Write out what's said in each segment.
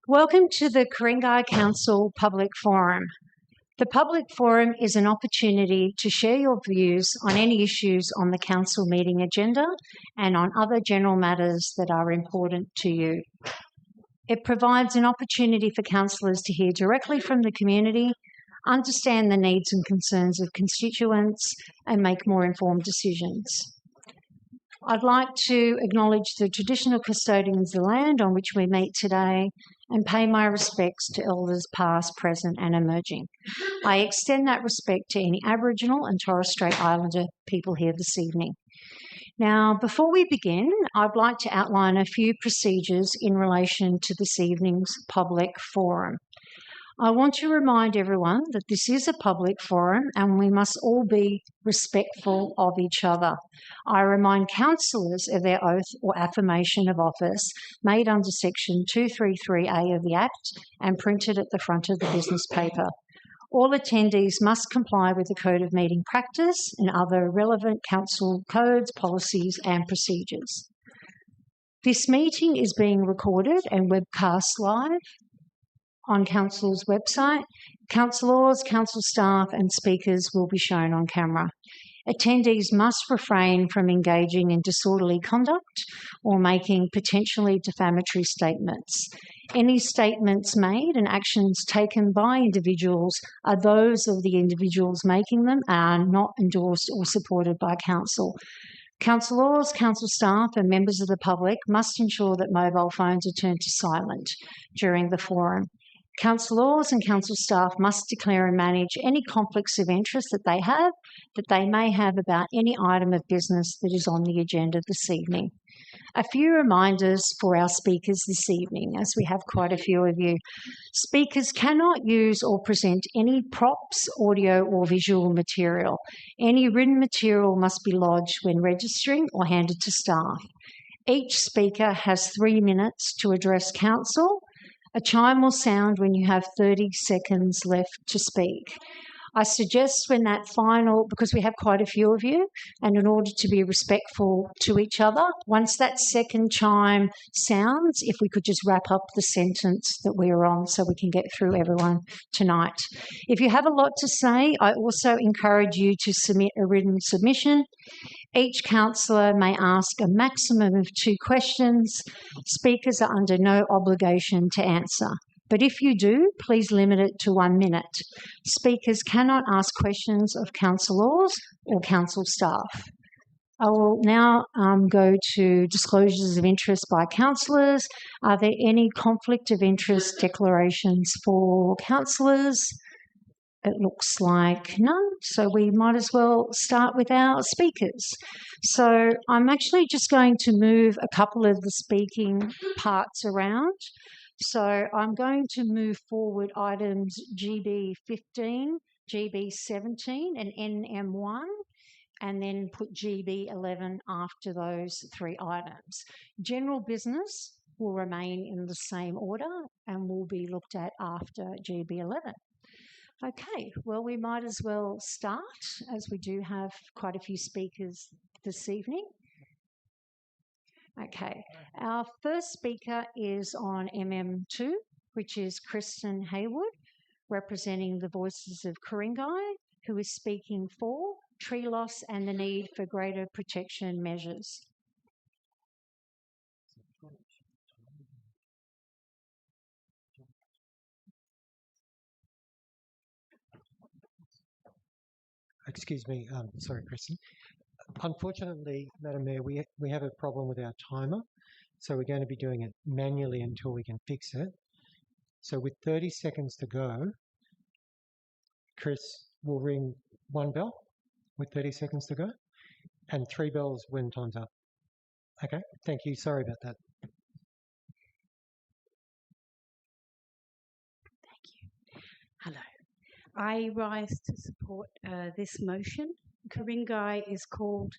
Welcome to the Ku-ring-gai Council Public Forum. The Public Forum is an opportunity to share your views on any issues on the Council meeting agenda and on other general matters that are important to you. It provides an opportunity for councillors to hear directly from the community, understand the needs and concerns of constituents, and make more informed decisions. I'd like to acknowledge the traditional custodians of the land on which we meet today and pay my respects to elders past, present and emerging. I extend that respect to any Aboriginal and Torres Strait Islander people here this evening. Now, before we begin, I'd like to outline a few procedures in relation to this evening's public forum. I want to remind everyone that this is a public forum and we must all be respectful of each other. I remind councillors of their oath or affirmation of office made under section 233A of the Act and printed at the front of the business paper. All attendees must comply with the Code of Meeting Practice and other relevant council codes, policies and procedures. This meeting is being recorded and webcast live on Council's website. Councillors, council staff and speakers will be shown on camera. Attendees must refrain from engaging in disorderly conduct or making potentially defamatory statements. Any statements made and actions taken by individuals are those of the individuals making them and are not endorsed or supported by Council. Councillors, council staff and members of the public must ensure that mobile phones are turned to silent during the forum. Councillors and council staff must declare and manage any conflicts of interest that they may have about any item of business that is on the agenda this evening. A few reminders for our speakers this evening, as we have quite a few of you. Speakers cannot use or present any props, audio or visual material. Any written material must be lodged when registering or handed to staff. Each speaker has 3 minutes to address council. A chime will sound when you have 30 seconds left to speak. I suggest when that final, because we have quite a few of you, and in order to be respectful to each other, once that second chime sounds, if we could just wrap up the sentence that we're on so we can get through everyone tonight. If you have a lot to say, I also encourage you to submit a written submission. Each councillor may ask a maximum of 2 questions. Speakers are under no obligation to answer. But if you do, please limit it to 1 minute. Speakers cannot ask questions of councillors or council staff. I will now go to disclosures of interest by councillors. Are there any conflict of interest declarations for councillors? It looks like none, so we might as well start with our speakers. So I'm actually just going to move a couple of the speaking parts around. So I'm going to move forward items GB15, GB17 and NM1 and then put GB11 after those 3 items. General business will remain in the same order and will be looked at after GB11. Okay, well, we might as well start as we do have quite a few speakers this evening. Okay, our first speaker is on MM2, which is Kristen Haywood, representing the voices of Ku-ring-gai, who is speaking for tree loss and the need for greater protection measures. Excuse me, sorry, Kristen. Unfortunately, Madam Mayor, we have a problem with our timer, so we're going to be doing it manually until we can fix it. So with 30 seconds to go, Chris will ring 1 bell with 30 seconds to go and 3 bells when time's up. Okay, thank you. Sorry about that. Thank you. Hello. I rise to support this motion. Ku-ring-gai is called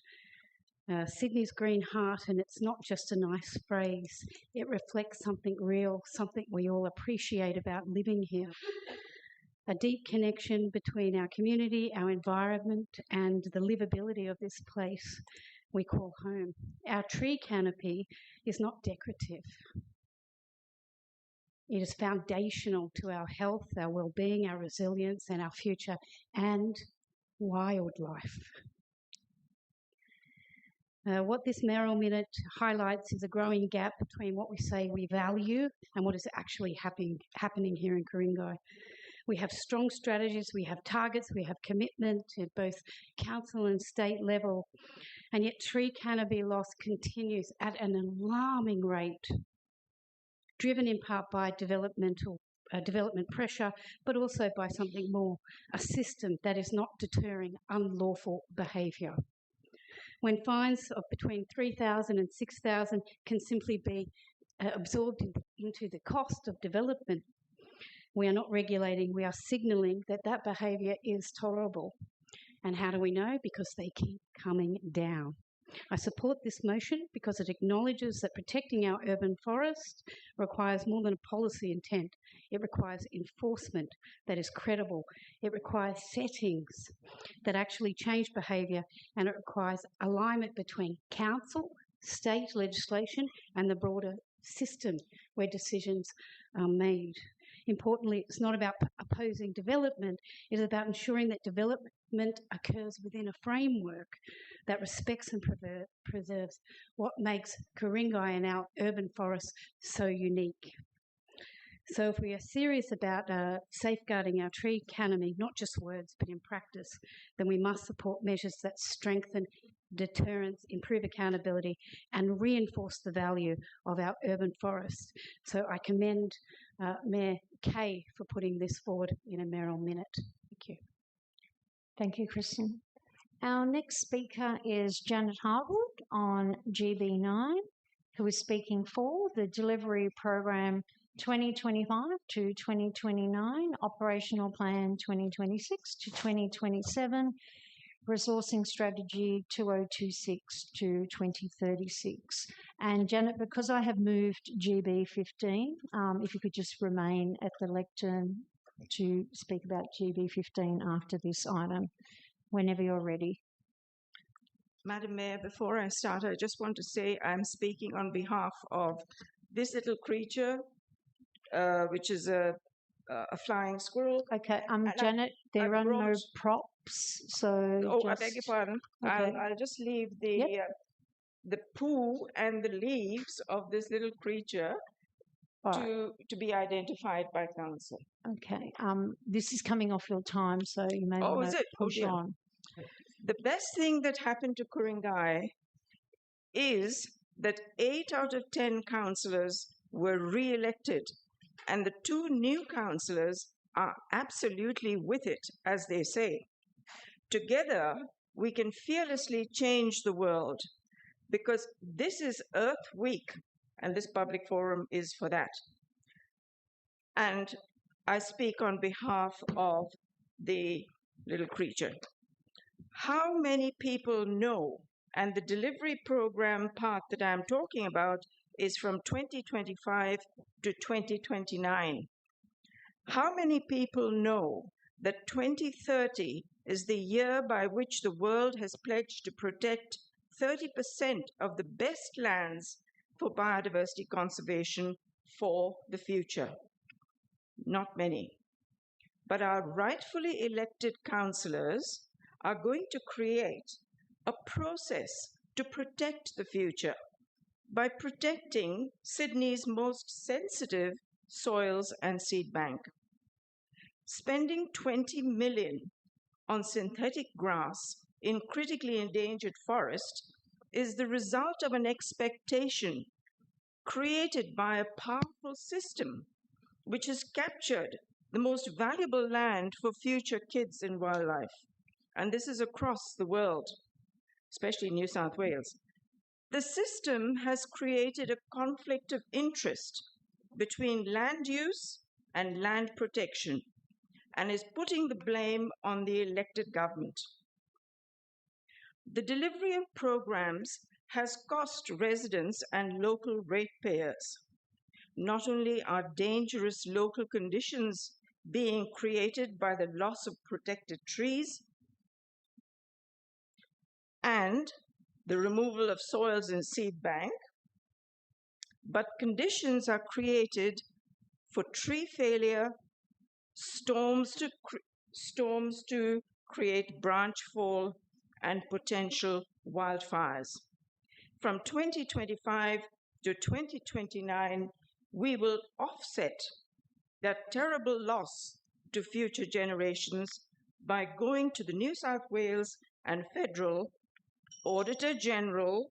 Sydney's Green Heart, and it's not just a nice phrase. It reflects something real, something we all appreciate about living here. A deep connection between our community, our environment, and the livability of this place. we call home. Our tree canopy is not decorative. It is foundational to our health, our well-being, our resilience, and our future, and wildlife. What this Merrill Minute highlights is a growing gap between what we say we value and what is actually happening here in Ku-ring-gai. We have strong strategies, we have targets, we have commitment at both council and state level, and yet tree canopy loss continues at an alarming rate, driven in part by development pressure, but also by something more, a system that is not deterring unlawful behaviour. When fines of between $3,000 and $6,000 can simply be absorbed into the cost of development, we are not regulating, we are signalling that that behaviour is tolerable. And how do we know? Because they keep coming down. I support this motion because it acknowledges that protecting our urban forest requires more than a policy intent. It requires enforcement that is credible. It requires settings that actually change behaviour, and it requires alignment between council, state legislation, and the broader system where decisions are made. Importantly, it's not about opposing development, it is about ensuring that development occurs within a framework that respects and preserves what makes Ku-ring-gai and our urban forests so unique. So if we are serious about safeguarding our tree canopy, not just words but in practice, then we must support measures that strengthen deterrence, improve accountability, and reinforce the value of our urban forests. So I commend Mayor Kay for putting this forward in a Merrill Minute. Thank you. Thank you, Kristen. Our next speaker is Janet Harwood on GB9, who is speaking for the Delivery Program 2025 to 2029, Operational Plan 2026 to 2027, Resourcing Strategy 2026 to 2036. And Janet, because I have moved GB15, if you could just remain at the lectern to speak about GB15 after this item, whenever you're ready. Madam Mayor, before I start, I just want to say I'm speaking on behalf of this little creature, which is a flying squirrel. Okay, Janet, there are no props, so Oh, I beg your pardon. Okay. I'll just leave the poo and the leaves of this little creature to be identified by council. Okay, this is coming off your time, so you may want to push on. The best thing that happened to Ku-ring-gai is that 8 out of 10 councillors were re-elected, and the 2 new councillors are absolutely with it, as they say. Together, we can fearlessly change the world, because this is Earth Week, and this public forum is for that. And I speak on behalf of the little creature. How many people know, and the delivery program part that I'm talking about is from 2025 to 2029. How many people know that 2030 is the year by which the world has pledged to protect 30% of the best lands for biodiversity conservation for the future? Not many. But our rightfully elected councillors are going to create a process to protect the future by protecting Sydney's most sensitive soils and seed bank. Spending $20 million on synthetic grass in critically endangered forest is the result of an expectation created by a powerful system which has captured the most valuable land for future kids and wildlife. And this is across the world, especially New South Wales. The system has created a conflict of interest between land use and land protection and is putting the blame on the elected government. The delivery of programs has cost residents and local ratepayers. Not only are dangerous local conditions being created by the loss of protected trees, and the removal of soils in seed bank, but conditions are created for tree failure, storms to create branch fall, and potential wildfires. From 2025 to 2029, we will offset that terrible loss to future generations by going to the New South Wales and Federal Auditor General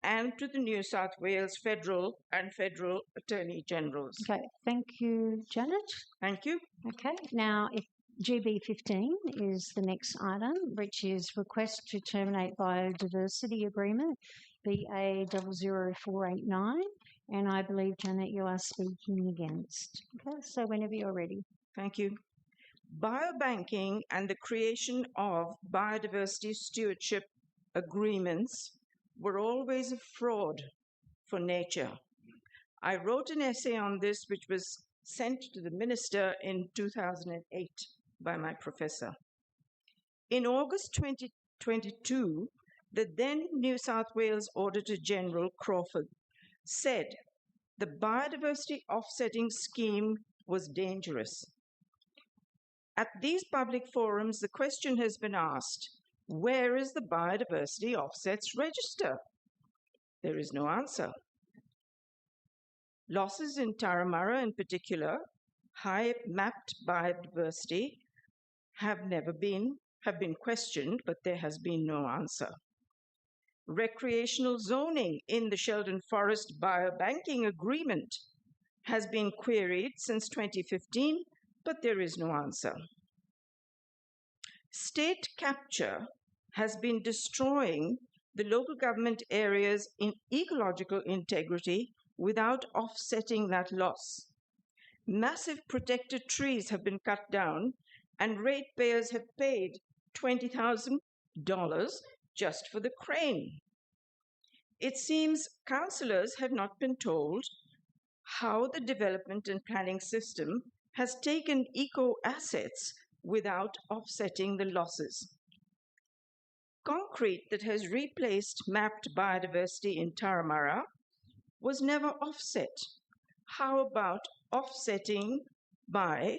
and to the New South Wales Federal and Federal Attorney Generals. Okay, thank you, Janet. Thank you. Okay, now if GB 15 is the next item, which is request to terminate biodiversity agreement, BA 00489, and I believe, Janet, you are speaking against. Okay, so whenever you're ready. Thank you. Biobanking and the creation of biodiversity stewardship agreements were always a fraud for nature. I wrote an essay on this which was sent to the minister in 2008 by my professor. In August 2022, the then New South Wales Auditor General Crawford said the biodiversity offsetting scheme was dangerous. At these public forums, the question has been asked, where is the biodiversity offsets register? There is no answer. Losses in Tarahumara in particular, high mapped biodiversity, have been questioned, but there has been no answer. Recreational zoning in the Sheldon Forest Biobanking Agreement has been queried since 2015, but there is no answer. State capture has been destroying the local government areas in ecological integrity without offsetting that loss. Massive protected trees have been cut down, and ratepayers have paid $20,000 just for the crane. It seems councillors have not been told how the development and planning system has taken eco-assets without offsetting the losses. Concrete that has replaced mapped biodiversity in Tarahumara was never offset. How about offsetting by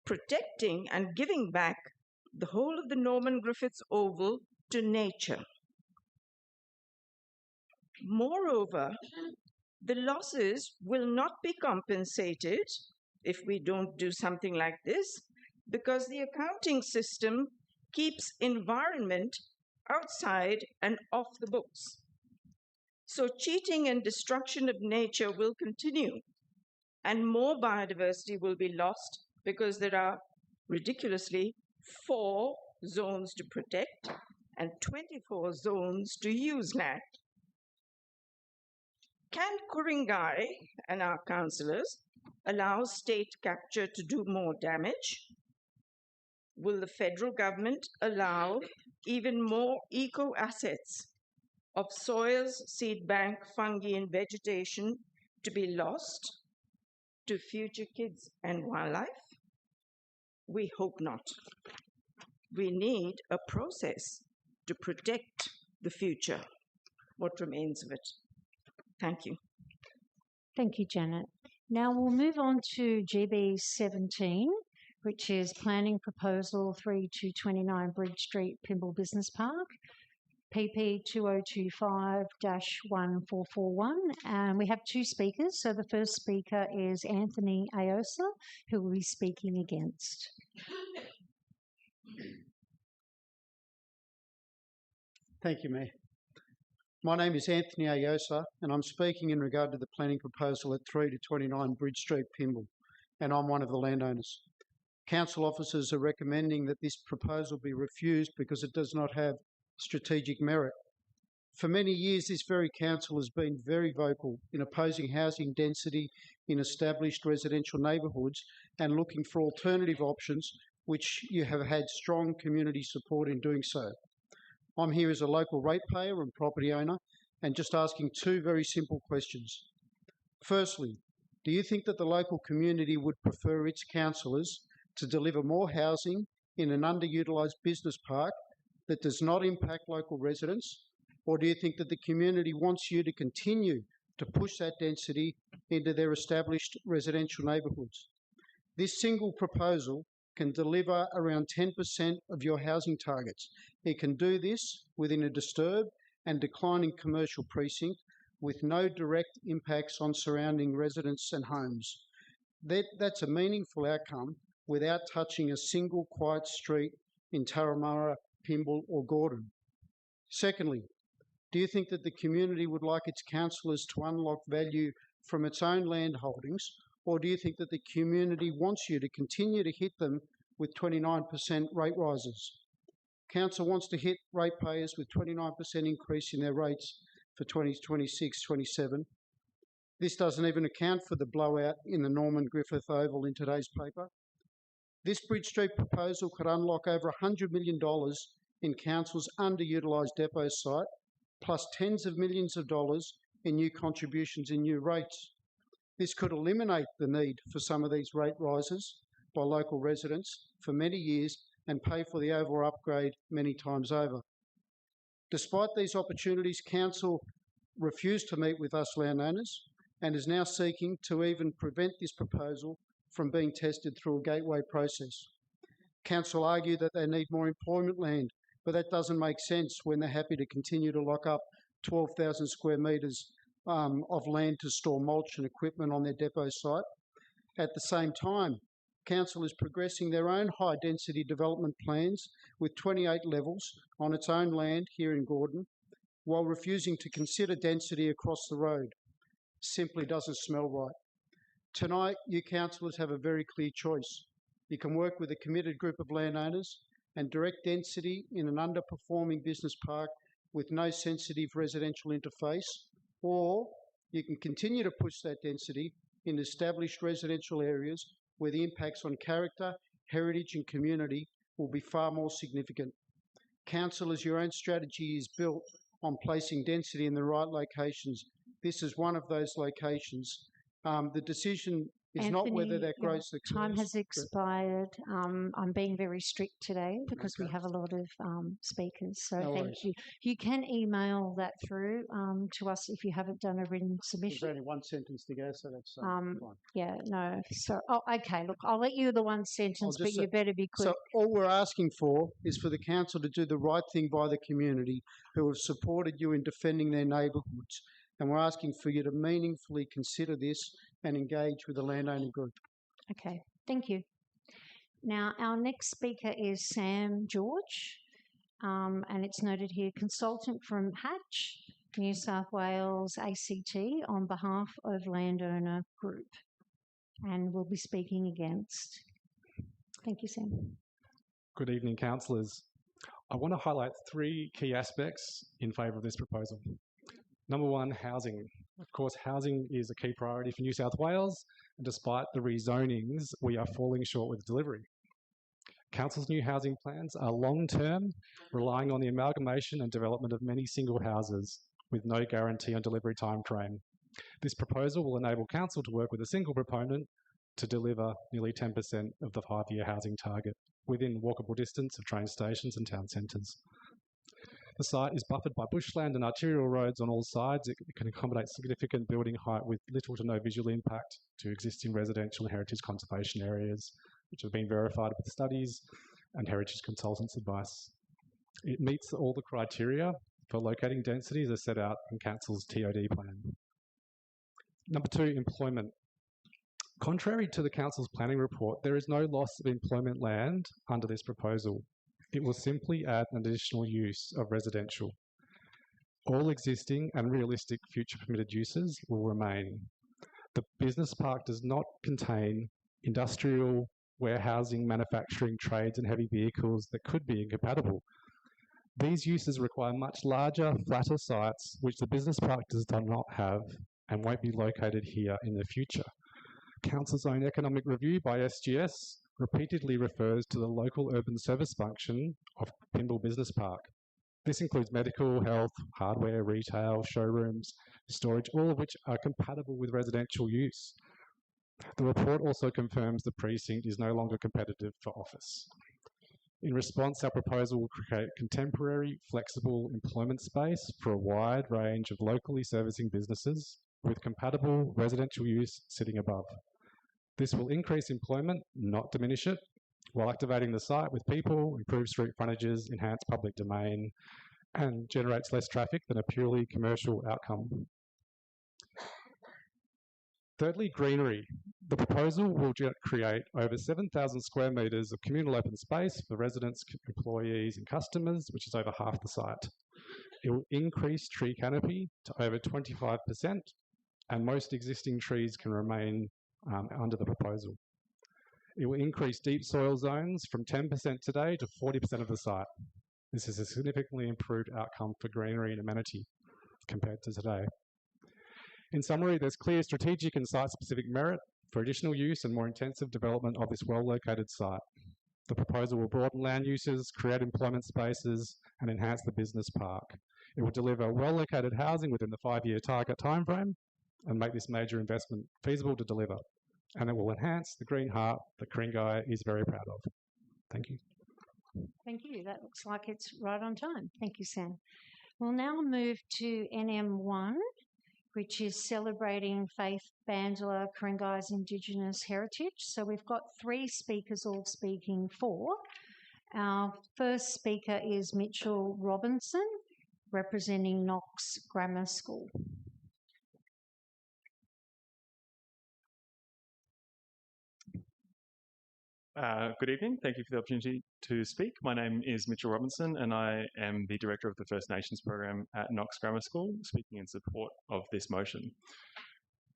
protecting and giving back the whole of the Norman Griffiths Oval to nature? Moreover, the losses will not be compensated if we don't do something like this, because the accounting system keeps environment outside and off the books. So cheating and destruction of nature will continue, and more biodiversity will be lost because there are ridiculously 4 zones to protect and 24 zones to use land. Can Ku-ring-gai and our councillors allow state capture to do more damage? Will the federal government allow even more eco-assets of soils, seed bank, fungi, and vegetation to be lost to future kids and wildlife? We hope not. We need a process to protect the future, what remains of it. Thank you. Thank you, Janet. Now we'll move on to GB 17, which is Planning Proposal 3229 Bridge Street, Pymble Business Park, PP 2025-1441. And we have 2 speakers. So the first speaker is Anthony Aosa, who will be speaking against. Thank you, Mayor. My name is Anthony Aosa, and I'm speaking in regard to the planning proposal at 3 to 29 Bridge Street, Pymble, and I'm one of the landowners. Council officers are recommending that this proposal be refused because it does not have strategic merit. For many years, this very council has been very vocal in opposing housing density in established residential neighbourhoods and looking for alternative options, which you have had strong community support in doing so. I'm here as a local ratepayer and property owner and just asking 2 very simple questions. Firstly, do you think that the local community would prefer its councillors to deliver more housing in an underutilised business park that does not impact local residents, Or do you think that the community wants you to continue to push that density into their established residential neighbourhoods? This single proposal can deliver around 10% of your housing targets. It can do this within a disturbed and declining commercial precinct with no direct impacts on surrounding residents and homes. That's a meaningful outcome without touching a single quiet street in Turramurra, Pymble or Gordon. Secondly, do you think that the community would like its councillors to unlock value from its own land holdings, or do you think that the community wants you to continue to hit them with 29% rate rises? Council wants to hit ratepayers with 29% increase in their rates for 2026-27. This doesn't even account for the blowout in the Norman Griffith Oval in today's paper. This Bridge Street proposal could unlock over $100 million in Council's underutilised depot site, plus tens of millions of dollars in new contributions in new rates. This could eliminate the need for some of these rate rises by local residents for many years and pay for the Oval upgrade many times over. Despite these opportunities, Council refused to meet with us landowners and is now seeking to even prevent this proposal from being tested through a gateway process. Council argue that they need more employment land, but that doesn't make sense when they're happy to continue to lock up 12,000 square metres of land to store mulch and equipment on their depot site. At the same time, Council is progressing their own high-density development plans with 28 levels on its own land here in Gordon, while refusing to consider density across the road. Simply doesn't smell right. Tonight, you councillors have a very clear choice. You can work with a committed group of landowners and direct density in an underperforming business park with no sensitive residential interface, or you can continue to push that density in established residential areas where the impacts on character, heritage and community will be far more significant. Council, as your own strategy is built on placing density in the right locations, this is one of those locations. The decision is not whether that growth occurs. Time has expired. I'm being very strict today because we have a lot of speakers. So No thank worries. you. You can email that through to us if you haven't done a written There's submission. only one sentence to go, so that's fine. Yeah, no. So, okay. Look, I'll let you the one sentence, but just you say- better be quick. So all we're asking for is for the council to do the right thing by the community who have supported you in defending their neighbourhoods. And we're asking for you to meaningfully consider this and engage with the landowner group. Okay, thank you. Now, our next speaker is Sam George, and it's noted here, consultant from Hatch, New South Wales ACT on behalf of landowner group, and will be speaking against. Thank you, Sam. Good evening, councillors. I want to highlight three key aspects in favour of this proposal. Number one, housing. Of course, housing is a key priority for New South Wales, and despite the rezonings, we are falling short with delivery. Council's new housing plans are long-term, relying on the amalgamation and development of many single houses with no guarantee on delivery timeframe. This proposal will enable Council to work with a single proponent to deliver nearly 10% of the 5-year housing target within walkable distance of train stations and town centres. The site is buffered by bushland and arterial roads on all sides. It can accommodate significant building height with little to no visual impact to existing residential and heritage conservation areas, which have been verified with studies and heritage consultants' advice. It meets all the criteria for locating densities as set out in Council's TOD plan. Number two, employment. Contrary to the Council's planning report, there is no loss of employment land under this proposal. It will simply add an additional use of residential. All existing and realistic future permitted uses will remain. The business park does not contain industrial, warehousing, manufacturing, trades and heavy vehicles that could be incompatible. These uses require much larger, flatter sites, which the business park does not have and won't be located here in the future. Council's own economic review by SGS repeatedly refers to the local urban service function of Pymble Business Park. This includes medical, health, hardware, retail, showrooms, storage, all of which are compatible with residential use. The report also confirms the precinct is no longer competitive for office. In response, our proposal will create contemporary, flexible employment space for a wide range of locally servicing businesses with compatible residential use sitting above. This will increase employment, not diminish it, while activating the site with people, improve street frontages, enhance public domain, and generates less traffic than a purely commercial outcome. Thirdly, greenery. The proposal will create over 7,000 square metres of communal open space for residents, employees and customers, which is over half the site. It will increase tree canopy to over 25%, and most existing trees can remain under the proposal. It will increase deep soil zones from 10% today to 40% of the site. This is a significantly improved outcome for greenery and amenity compared to today. In summary, there's clear strategic and site-specific merit for additional use and more intensive development of this well-located site. The proposal will broaden land uses, create employment spaces, and enhance the business park. It will deliver well-located housing within the 5-year target timeframe and make this major investment feasible to deliver. And it will enhance the green heart that Ku-ring-gai is very proud of. Thank you. Thank you. That looks like it's right on time. Thank you, Sam. We'll now move to NM1, which is celebrating Faith Bandler Ku-ring-gai's Indigenous heritage. So we've got 3 speakers all speaking for. Our first speaker is Mitchell Robinson, representing Knox Grammar School. Good evening. Thank you for the opportunity to speak. My name is Mitchell Robinson and I am the Director of the First Nations Program at Knox Grammar School, speaking in support of this motion.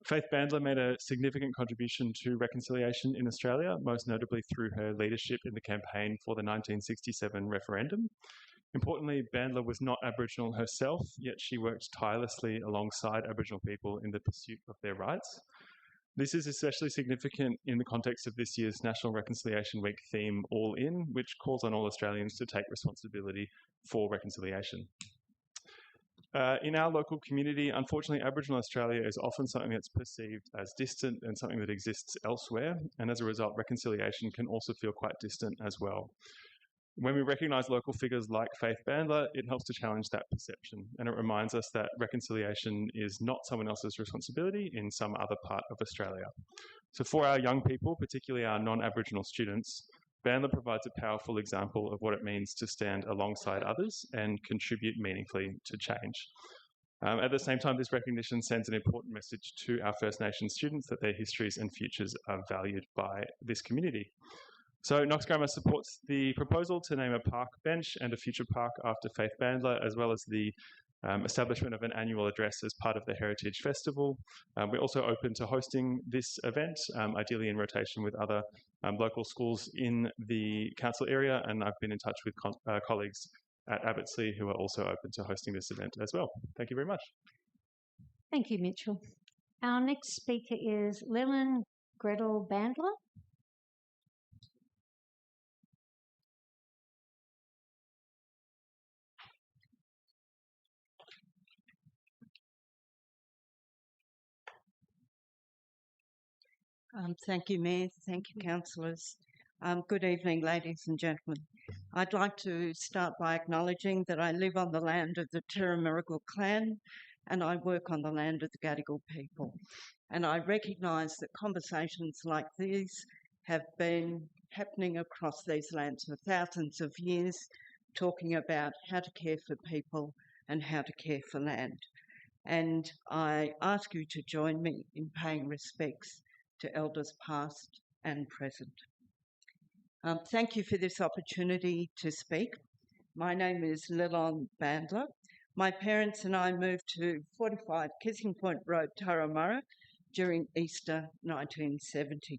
Faith Bandler made a significant contribution to reconciliation in Australia, most notably through her leadership in the campaign for the 1967 referendum. Importantly, Bandler was not Aboriginal herself, yet she worked tirelessly alongside Aboriginal people in the pursuit of their rights. This is especially significant in the context of this year's National Reconciliation Week theme, All In, which calls on all Australians to take responsibility for reconciliation. In our local community, unfortunately, Aboriginal Australia is often something that's perceived as distant and something that exists elsewhere, and as a result, reconciliation can also feel quite distant as well. When we recognise local figures like Faith Bandler, it helps to challenge that perception, and it reminds us that reconciliation is not someone else's responsibility in some other part of Australia. So for our young people, particularly our non-Aboriginal students, Bandler provides a powerful example of what it means to stand alongside others and contribute meaningfully to change. At the same time, this recognition sends an important message to our First Nations students that their histories and futures are valued by this community. So Knox Grammar supports the proposal to name a park bench and a future park after Faith Bandler, as well as the establishment of an annual address as part of the Heritage Festival. We're also open to hosting this event, ideally in rotation with other local schools in the council area, and I've been in touch with colleagues at Abbottsley who are also open to hosting this event as well. Thank you very much. Thank you, Mitchell. Our next speaker is Lillian Gretel Bandler. Thank you, Mayor. Thank you, councillors. Good evening, ladies and gentlemen. I'd like to start by acknowledging that I live on the land of the Turramurrugal clan and I work on the land of the Gadigal people. And I recognise that conversations like these have been happening across these lands for thousands of years, talking about how to care for people and how to care for land. And I ask you to join me in paying respects to elders past and present. Thank you for this opportunity to speak. My name is Lillian Bandler. My parents and I moved to 45 Kissing Point Road, Turramurra during Easter 1970.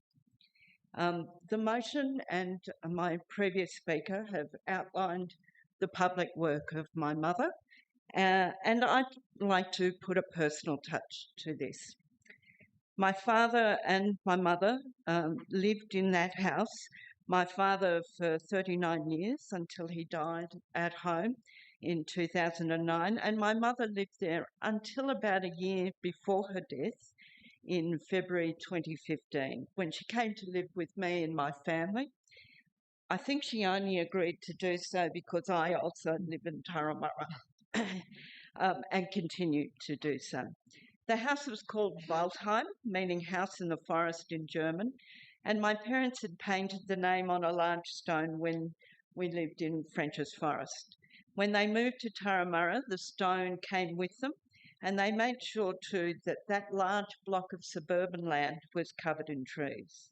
The motion and my previous speaker have outlined the public work of my mother, and I'd like to put a personal touch to this. My father and my mother lived in that house, my father for 39 years until he died at home in 2009, and my mother lived there until about a year before her death in February 2015, when she came to live with me and my family. I think she only agreed to do so because I also live in Turramurra and continue to do so. The house was called Waldheim, meaning house in the forest in German, and my parents had painted the name on a large stone when we lived in French's Forest. When they moved to Turramurra, the stone came with them, and they made sure too that that large block of suburban land was covered in trees.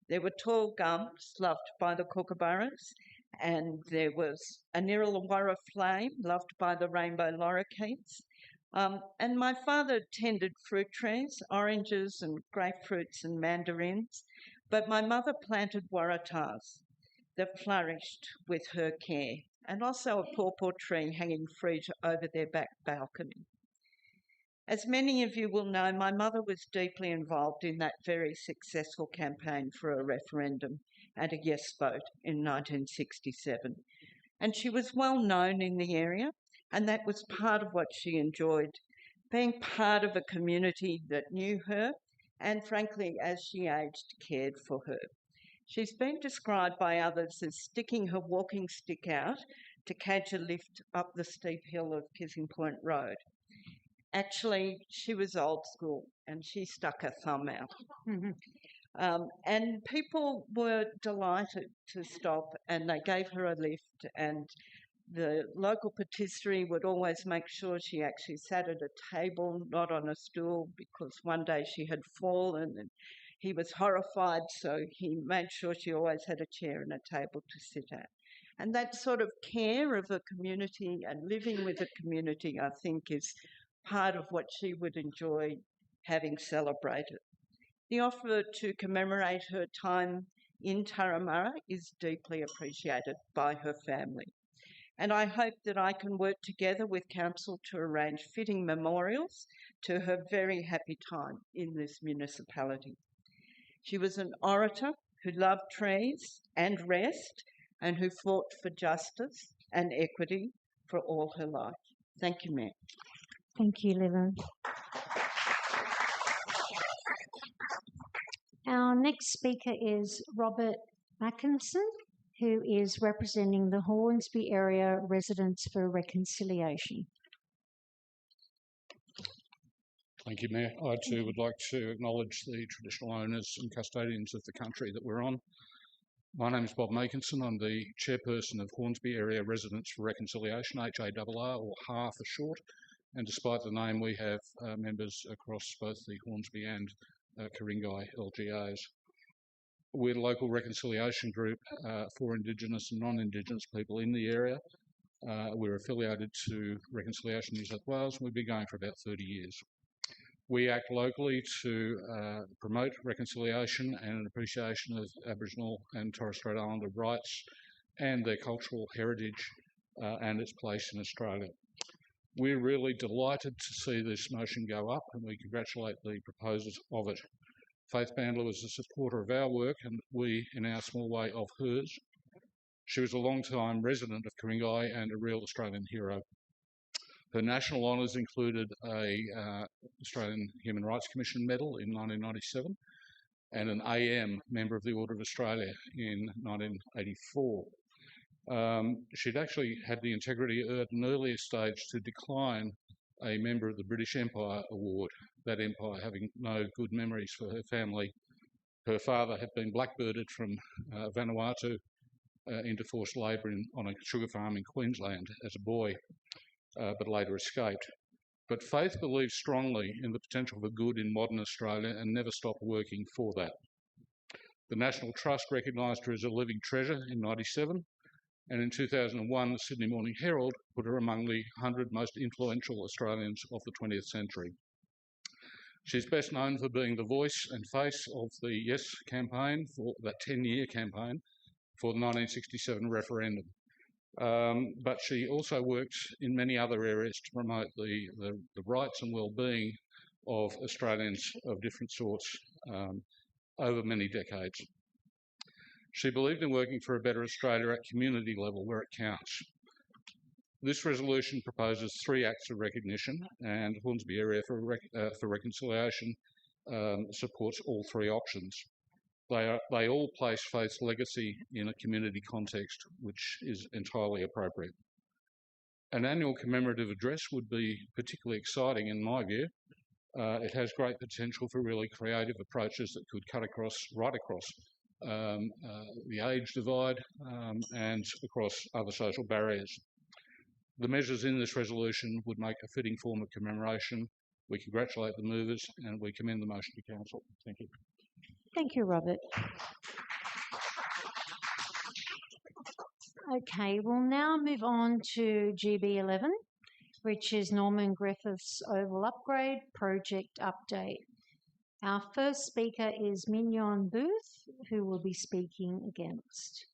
There were tall gums loved by the kookaburras, and there was a Nirrawurra flame loved by the rainbow lorikeets. And my father tended fruit trees, oranges and grapefruits and mandarins, but my mother planted waratahs that flourished with her care, and also a pawpaw tree hanging fruit over their back balcony. As many of you will know, my mother was deeply involved in that very successful campaign for a referendum and a yes vote in 1967. And she was well known in the area, and that was part of what she enjoyed, being part of a community that knew her and, frankly, as she aged, cared for her. She's been described by others as sticking her walking stick out to catch a lift up the steep hill of Kissing Point Road. Actually, she was old school and she stuck her thumb out. And people were delighted to stop, and they gave her a lift, and the local patisserie would always make sure she actually sat at a table, not on a stool, because one day she had fallen and he was horrified, so he made sure she always had a chair and a table to sit at. And that sort of care of a community and living with a community, I think, is part of what she would enjoy having celebrated. The offer to commemorate her time in Turramurra is deeply appreciated by her family. And I hope that I can work together with Council to arrange fitting memorials to her very happy time in this municipality. She was an orator who loved trees and rest, and who fought for justice and equity for all her life. Thank you, Mayor. Thank you, Lillian. Our next speaker is Robert Mackinson, who is representing the Hornsby Area Residents for Reconciliation. Thank you, Mayor. I too would like to acknowledge the traditional owners and custodians of the country that we're on. My name is Bob Makinson. I'm the chairperson of Hornsby Area Residents for Reconciliation, HARR, or HAR for short. And despite the name, we have members across both the Hornsby and Ku-ring-gai LGAs. We're a local reconciliation group for Indigenous and non-Indigenous people in the area. We're affiliated to Reconciliation New South Wales, and we've been going for about 30 years. We act locally to promote reconciliation and an appreciation of Aboriginal and Torres Strait Islander rights and their cultural heritage and its place in Australia. We're really delighted to see this motion go up, and we congratulate the proposers of it. Faith Bandler was a supporter of our work, and we, in our small way, of hers. She was a long-time resident of Ku-ring-gai and a real Australian hero. Her national honours included a Australian Human Rights Commission medal in 1997 and an AM, Member of the Order of Australia, in 1984. She'd actually had the integrity at an earlier stage to decline a Member of the British Empire award, that empire having no good memories for her family. Her father had been blackbirded from Vanuatu into forced labour on a sugar farm in Queensland as a boy, but later escaped. But Faith believed strongly in the potential for good in modern Australia and never stopped working for that. The National Trust recognised her as a living treasure in 1997, and in 2001 the Sydney Morning Herald put her among the 100 most influential Australians of the 20th century. She's best known for being the voice and face of the Yes campaign, for that 10-year campaign for the 1967 referendum. But she also worked in many other areas to promote the rights and well-being of Australians of different sorts over many decades. She believed in working for a better Australia at community level where it counts. This resolution proposes 3 acts of recognition, and Hornsby Area for Reconciliation supports all 3 options. They all place faith's legacy in a community context, which is entirely appropriate. An annual commemorative address would be particularly exciting in my view. It has great potential for really creative approaches that could cut right across the age divide and across other social barriers. The measures in this resolution would make a fitting form of commemoration. We congratulate the movers and we commend the motion to Council. Thank you. Thank you, Robert. Okay, we'll now move on to GB11, which is Norman Griffith's Oval Upgrade Project Update. Our first speaker is Mignon Booth, who will be speaking against.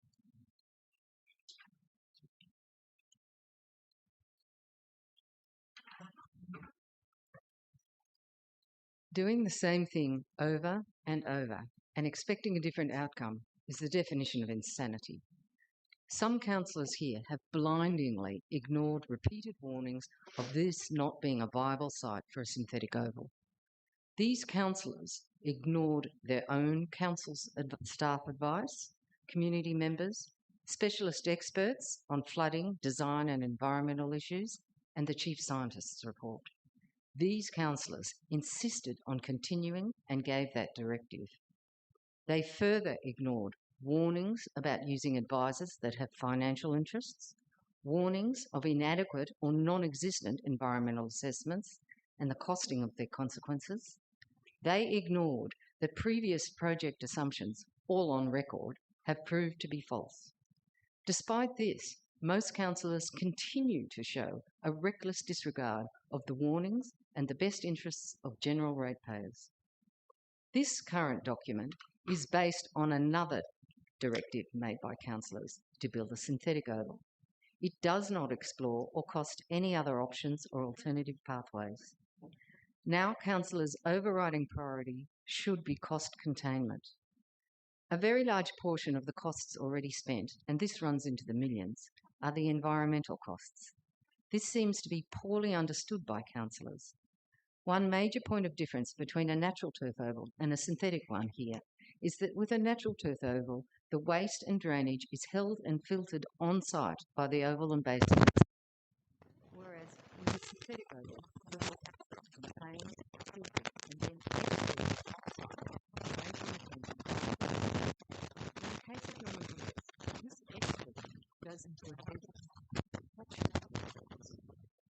Doing the same thing over and over and expecting a different outcome is the definition of insanity. Some councillors here have blindingly ignored repeated warnings of this not being a viable site for a synthetic oval. These councillors ignored their own council's staff advice, community members, specialist experts on flooding, design and environmental issues, and the Chief Scientist's report. These councillors insisted on continuing and gave that directive. They further ignored warnings about using advisors that have financial interests, warnings of inadequate or non-existent environmental assessments and the costing of their consequences. They ignored that previous project assumptions, all on record, have proved to be false. Despite this, most councillors continue to show a reckless disregard of the warnings and the best interests of general ratepayers. This current document is based on another directive made by councillors to build a synthetic oval. It does not explore or cost any other options or alternative pathways. Now, councillors' overriding priority should be cost containment. A very large portion of the costs already spent, and this runs into the millions, are the environmental costs. This seems to be poorly understood by councillors. One major point of difference between a natural turf oval and a synthetic one here is that with a natural turf oval, the waste and drainage is held and filtered on-site by the oval and basin. Whereas in the synthetic oval, the water is contained, filtered, and then exported off-site. In the case of Norman Griffith, this export goes into a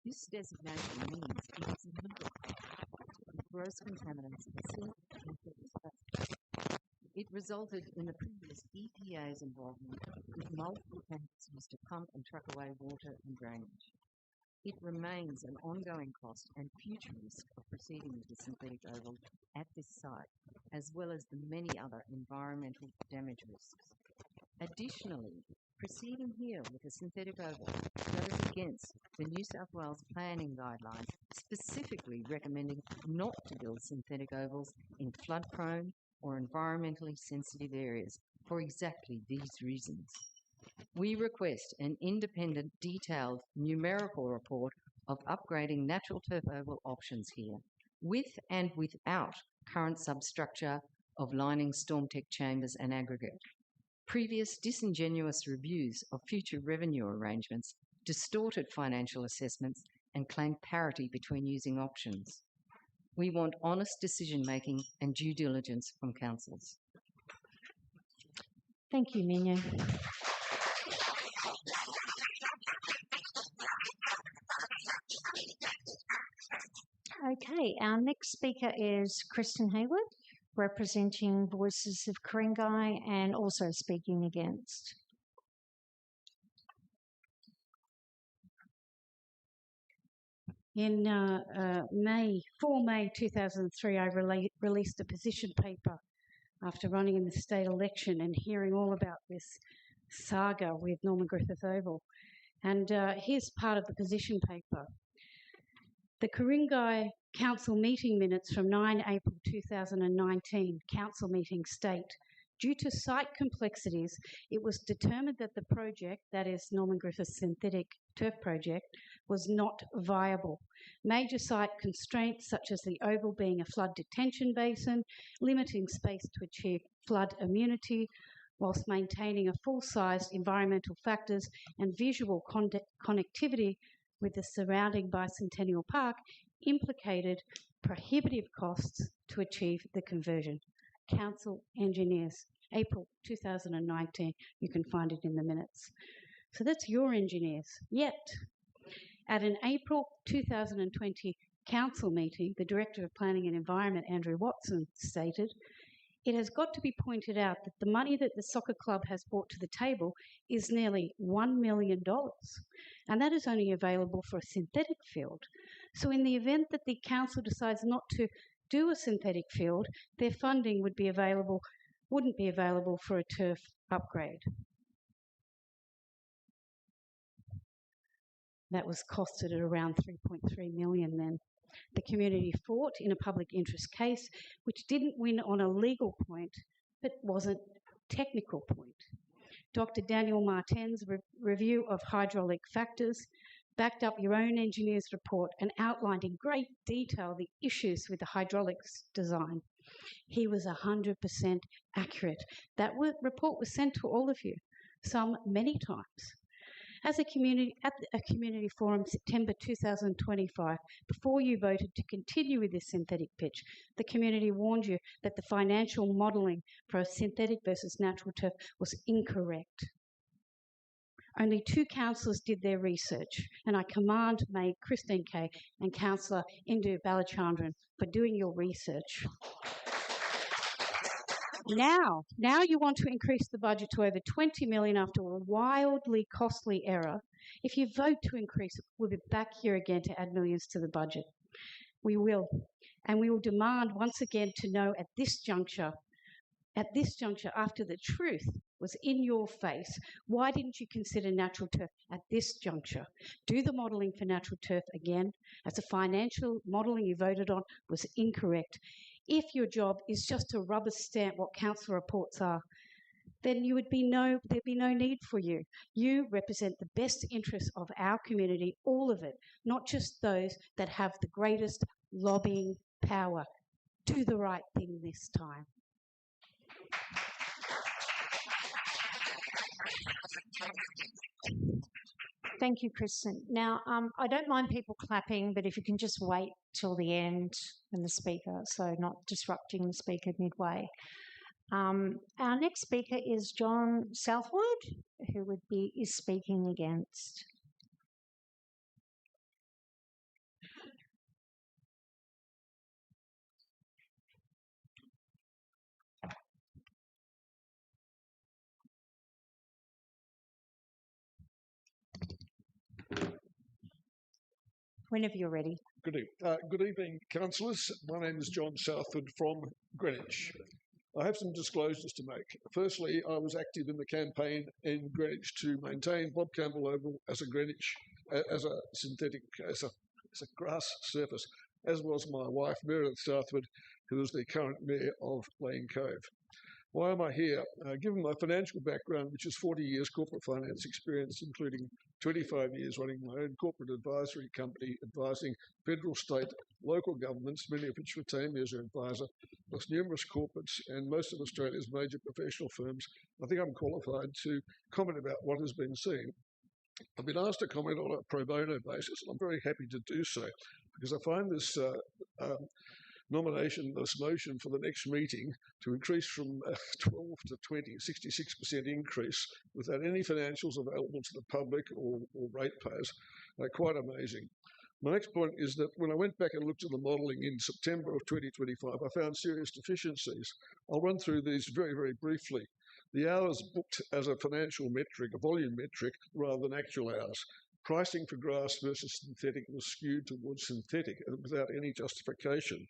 This designation means it is illegal with gross contaminants seen in the It resulted in the previous EPA's involvement with multiple tanks used to pump and truck away water and drainage. It remains an ongoing cost and future risk of proceeding with the synthetic oval at this site, as well as the many other environmental damage risks. Additionally, proceeding here with a synthetic oval goes against the New South Wales planning guidelines, specifically recommending not to build synthetic ovals in flood-prone or environmentally sensitive areas for exactly these reasons. We request an independent, detailed numerical report of upgrading natural turf oval options here, with and without current substructure of lining storm-tech chambers and aggregate. Previous disingenuous reviews of future revenue arrangements distorted financial assessments and claimed parity between using options. We want honest decision-making and due diligence from councils. Thank you, Mignon. Okay, our next speaker is Kristen Hayward, representing Voices of Ku-ring-gai and also speaking against. In May 2003, I released a position paper after running in the state election and hearing all about this saga with Norman Griffith Oval. And here's part of the position paper. The Ku-ring-gai Council meeting minutes from 9 April 2019 Council meeting state, due to site complexities, it was determined that the project, that is Norman Griffith's synthetic turf project, was not viable. Major site constraints such as the oval being a flood detention basin, limiting space to achieve flood immunity, whilst maintaining a full-sized environmental factors and visual connectivity with the surrounding Bicentennial Park, implicated prohibitive costs to achieve the conversion. Council engineers, April 2019, you can find it in the minutes. So that's your engineers. Yet, at an April 2020 council meeting, the Director of Planning and Environment, Andrew Watson, stated, "It has got to be pointed out that the money that the soccer club has brought to the table is nearly $1 million, and that is only available for a synthetic field. So in the event that the council decides not to do a synthetic field, their funding wouldn't be available for a turf upgrade." That was costed at around $3.3 million then. The community fought in a public interest case, which didn't win on a legal point, but was a technical point. Dr. Daniel Martin's review of hydraulic factors backed up your own engineer's report and outlined in great detail the issues with the hydraulics design. He was 100% accurate. That report was sent to all of you, some many times. At a community forum September 2025, before you voted to continue with this synthetic pitch, the community warned you that the financial modelling for a synthetic versus natural turf was incorrect. Only 2 councillors did their research, and I commend Mayor Christine Kay and Councillor Indu Balachandran for doing your research. Now you want to increase the budget to over $20 million after a wildly costly error. If you vote to increase it, we'll be back here again to add millions to the budget. We will. And we will demand once again to know at this juncture, after the truth was in your face, why didn't you consider natural turf at this juncture? Do the modelling for natural turf again, as the financial modelling you voted on was incorrect. If your job is just to rubber stamp what council reports are, then there'd be no need for you. You represent the best interests of our community, all of it, not just those that have the greatest lobbying power. Do the right thing this time. Thank you, Kristen. Now, I don't mind people clapping, but if you can just wait till the end and the speaker, so not disrupting the speaker midway. Our next speaker is John Southwood, who is speaking against. Whenever you're ready. Good evening, councillors. My name is John Southwood from Greenwich. I have some disclosures to make. Firstly, I was active in the campaign in Greenwich to maintain Bob Campbell Oval as a grass surface, as was my wife, Meredith Southwood, who is the current mayor of Lane Cove. Why am I here? Given my financial background, which is 40 years corporate finance experience, including 25 years running my own corporate advisory company, advising federal, state, local governments, many of which retain me as an advisor, plus numerous corporates and most of Australia's major professional firms, I think I'm qualified to comment about what has been seen. I've been asked to comment on a pro bono basis, and I'm very happy to do so, because I find this this motion for the next meeting to increase from 12 to 20, 66% increase without any financials available to the public or ratepayers, quite amazing. My next point is that when I went back and looked at the modelling in September of 2025, I found serious deficiencies. I'll run through these very, very briefly. The hours booked as a financial metric, a volume metric, rather than actual hours. Pricing for grass versus synthetic was skewed towards synthetic without any justification.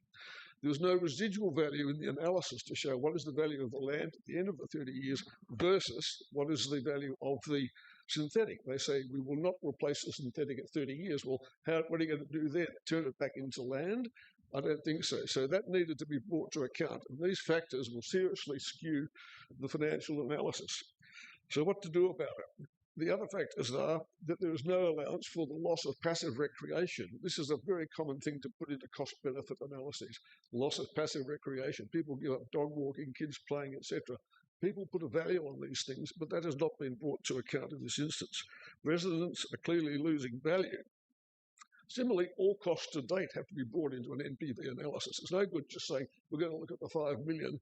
There was no residual value in the analysis to show what is the value of the land at the end of the 30 years versus what is the value of the synthetic. They say we will not replace the synthetic at 30 years. Well, what are you going to do then? Turn it back into land? I don't think so. So that needed to be brought to account. And these factors will seriously skew the financial analysis. So what to do about it? The other factors are that there is no allowance for the loss of passive recreation. This is a very common thing to put into cost-benefit analyses. Loss of passive recreation. People give up dog walking, kids playing, etc. People put a value on these things, but that has not been brought to account in this instance. Residents are clearly losing value. Similarly, all costs to date have to be brought into an NPV analysis. It's no good just saying we're going to look at the 5 million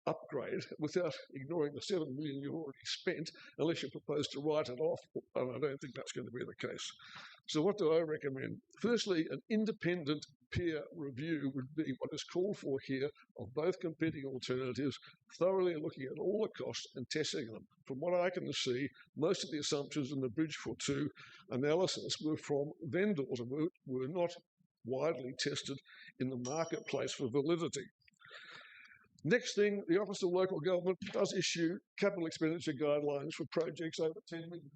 upgrade without ignoring the 7 million you've already spent, unless you propose to write it off, and I don't think that's going to be the case. So what do I recommend? Firstly, an independent peer review would be what is called for here of both competing alternatives, thoroughly looking at all the costs and testing them. From what I can see, most of the assumptions in the Bridge for Two analysis were from vendors and were not widely tested in the marketplace for validity. Next thing, the Office of Local Government does issue capital expenditure guidelines for projects over $10 million.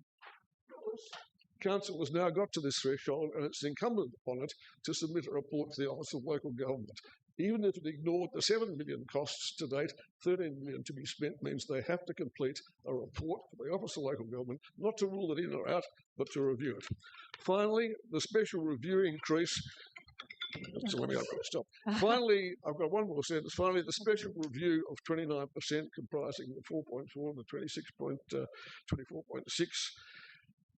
Council has now got to this threshold, and it's incumbent upon it to submit a report to the Office of Local Government. Even if it ignored the 7 million costs to date, 13 million to be spent means they have to complete a report for the Office of Local Government, not to rule it in or out, but to review it. Finally, the special review increase. So let me stop. Finally, I've got one more sentence. Finally, the special review of 29%, comprising the 4.4 and the 24.6.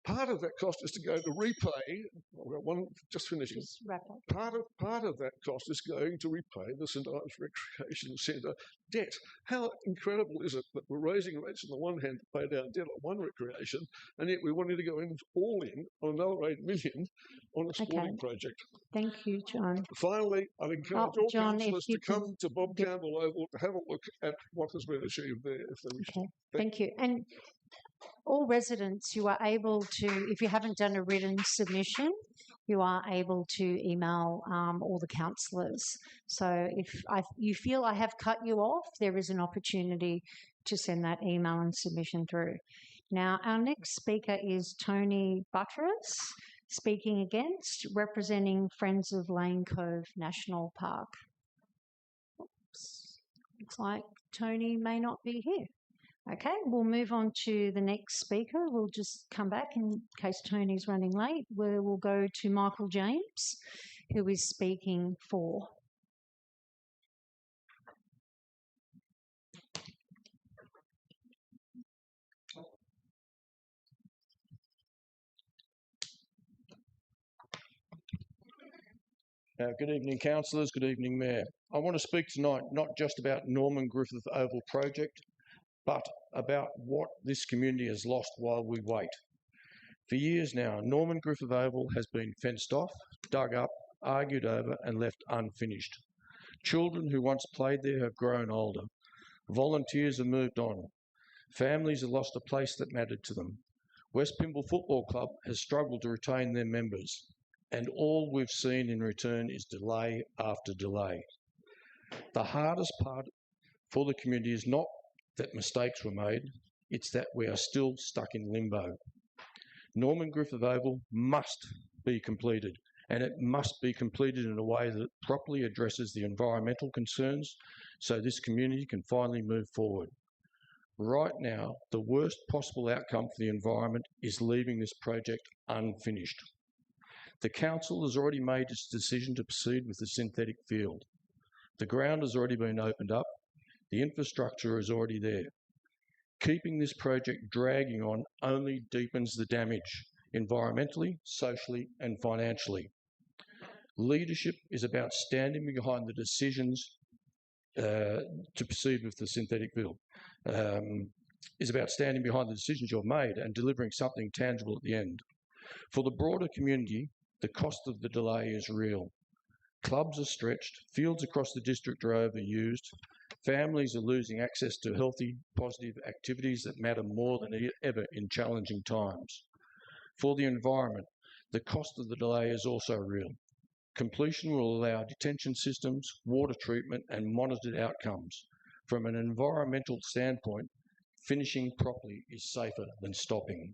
Part of that cost is to go to repay. I've got one just finishing. Just wrap up. Part of that cost is going to repay the St Ives Recreation Centre debt. How incredible is it that we're raising rates on the one hand to pay down debt on one recreation, and yet we're wanting to go in all in on another 8 million on a sporting project. Thank you, John. Finally, I'd encourage all John, councillors to come to Bob Campbell Oval to have a look at what has been achieved there, if they wish. Okay, thank you. And all residents, you are able to, if you haven't done a written submission, you are able to email all the councillors. So if you feel I have cut you off, there is an opportunity to send that email and submission through. Now, our next speaker is Tony Buttress, speaking against, representing Friends of Lane Cove National Park. Oops. Looks like Tony may not be here. Okay, we'll move on to the next speaker. We'll just come back in case Tony's running late. We'll go to Michael James, who is speaking for. Good evening, councillors. Good evening, Mayor. I want to speak tonight not just about Norman Griffith Oval project, but about what this community has lost while we wait. For years now, Norman Griffith Oval has been fenced off, dug up, argued over and left unfinished. Children who once played there have grown older. Volunteers have moved on. Families have lost a place that mattered to them. West Pymble Football Club has struggled to retain their members, and all we've seen in return is delay after delay. The hardest part for the community is not that mistakes were made, it's that we are still stuck in limbo. Norman Griffith Oval must be completed, and it must be completed in a way that properly addresses the environmental concerns so this community can finally move forward. Right now, the worst possible outcome for the environment is leaving this project unfinished. The council has already made its decision to proceed with the synthetic field. The ground has already been opened up. The infrastructure is already there. Keeping this project dragging on only deepens the damage, environmentally, socially and financially. Leadership is about standing behind the decisions to proceed with the synthetic field. Is about standing behind the decisions you've made and delivering something tangible at the end. For the broader community, the cost of the delay is real. Clubs are stretched, fields across the district are overused, families are losing access to healthy, positive activities that matter more than ever in challenging times. For the environment, the cost of the delay is also real. Completion will allow detention systems, water treatment and monitored outcomes. From an environmental standpoint, finishing properly is safer than stopping.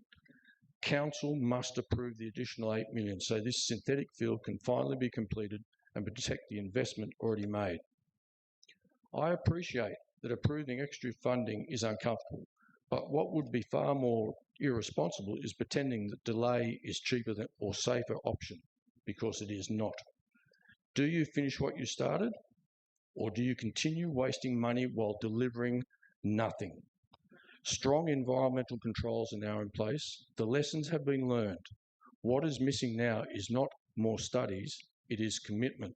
Council must approve the additional 8 million so this synthetic field can finally be completed and protect the investment already made. I appreciate that approving extra funding is uncomfortable, But what would be far more irresponsible is pretending that delay is cheaper than, or safer option, because it is not. Do you finish what you started, or do you continue wasting money while delivering nothing? Strong environmental controls are now in place. The lessons have been learned. What is missing now is not more studies, it is commitment.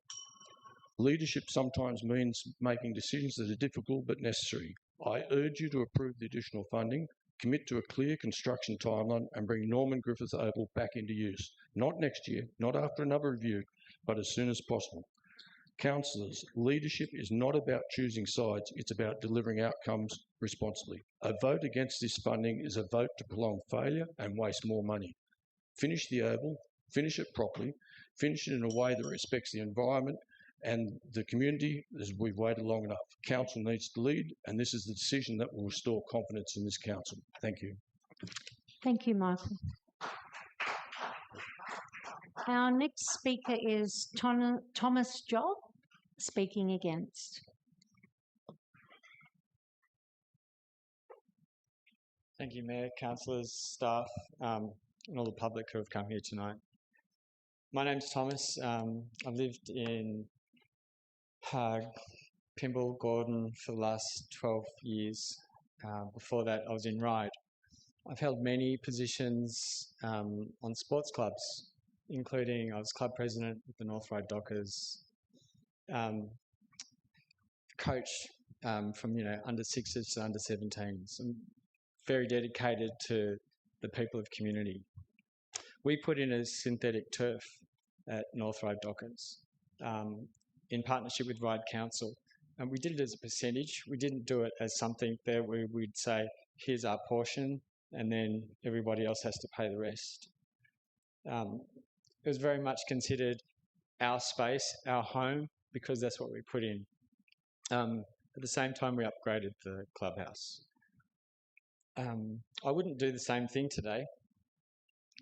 Leadership sometimes means making decisions that are difficult but necessary. I urge you to approve the additional funding, commit to a clear construction timeline and bring Norman Griffith Oval back into use. Not next year, not after another review, but as soon as possible. Councillors, leadership is not about choosing sides, it's about delivering outcomes responsibly. A vote against this funding is a vote to prolong failure and waste more money. Finish the Oval, finish it properly, finish it in a way that respects the environment and the community, as we've waited long enough. Council needs to lead, and this is the decision that will restore confidence in this council. Thank you. Thank you, Michael. Our next speaker is Thomas Job, speaking against. Thank you, Mayor, councillors, staff, and all the public who have come here tonight. My name's Thomas. I've lived in Pymble, Gordon for the last 12 years. Before that, I was in Ryde. I've held many positions on sports clubs, including I was club president of the North Ryde Dockers, coach from under 6s to under 17s. I'm very dedicated to the people of community. We put in a synthetic turf at North Ryde Dockers in partnership with Ryde Council. And we did it as a percentage. We didn't do it as something that we'd say, here's our portion, and then everybody else has to pay the rest. It was very much considered our space, our home, because that's what we put in. At the same time, we upgraded the clubhouse. I wouldn't do the same thing today.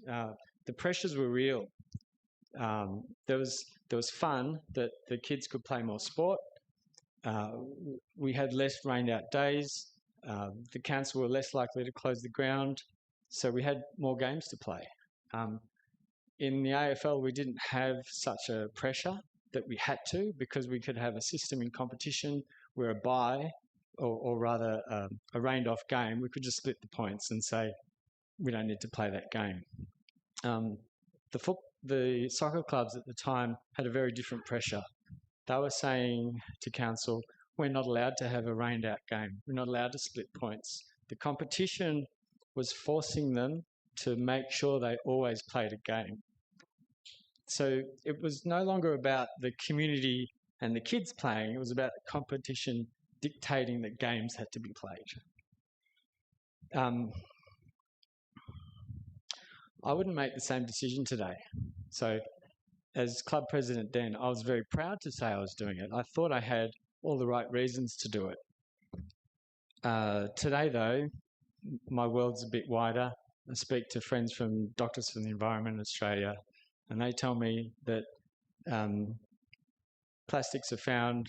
The pressures were real. There was fun that the kids could play more sport. We had less rained out days. The council were less likely to close the ground, so we had more games to play. In the AFL, we didn't have such a pressure that we had to, because we could have a system in competition where a bye, or rather a rained off game, we could just split the points and say, we don't need to play that game. The soccer clubs at the time had a very different pressure. They were saying to council, we're not allowed to have a rained out game. We're not allowed to split points. The competition was forcing them to make sure they always played a game. So it was no longer about the community and the kids playing, it was about the competition dictating that games had to be played. I wouldn't make the same decision today. So as club president then, I was very proud to say I was doing it. I thought I had all the right reasons to do it. Today though, my world's a bit wider. I speak to friends from Doctors for the Environment in Australia, and they tell me that plastics are found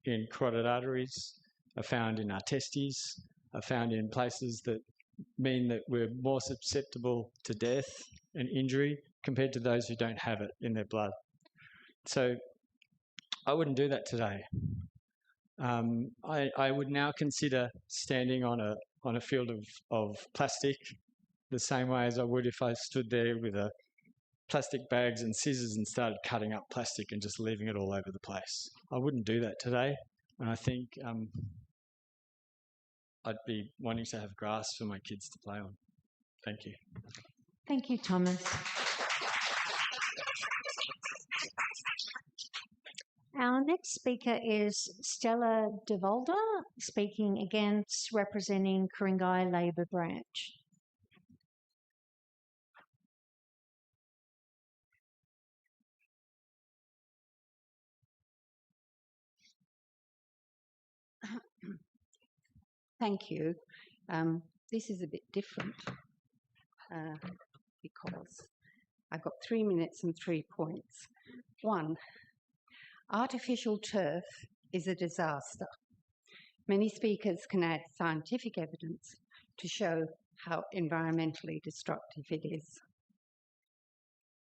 in carotid arteries, are found in our testes, are found in places that mean that we're more susceptible to death and injury compared to those who don't have it in their blood. So I wouldn't do that today. I would now consider standing on a field of plastic the same way as I would if I stood there with plastic bags and scissors and started cutting up plastic and just leaving it all over the place. I wouldn't do that today, and I think I'd be wanting to have grass for my kids to play on. Thank you. Thank you, Thomas. Our next speaker is Stella De Volder, speaking against, representing Ku-ring-gai Labor Branch. Thank you. This is a bit different because I've got 3 minutes and 3 points. 1, artificial turf is a disaster. Many speakers can add scientific evidence to show how environmentally destructive it is.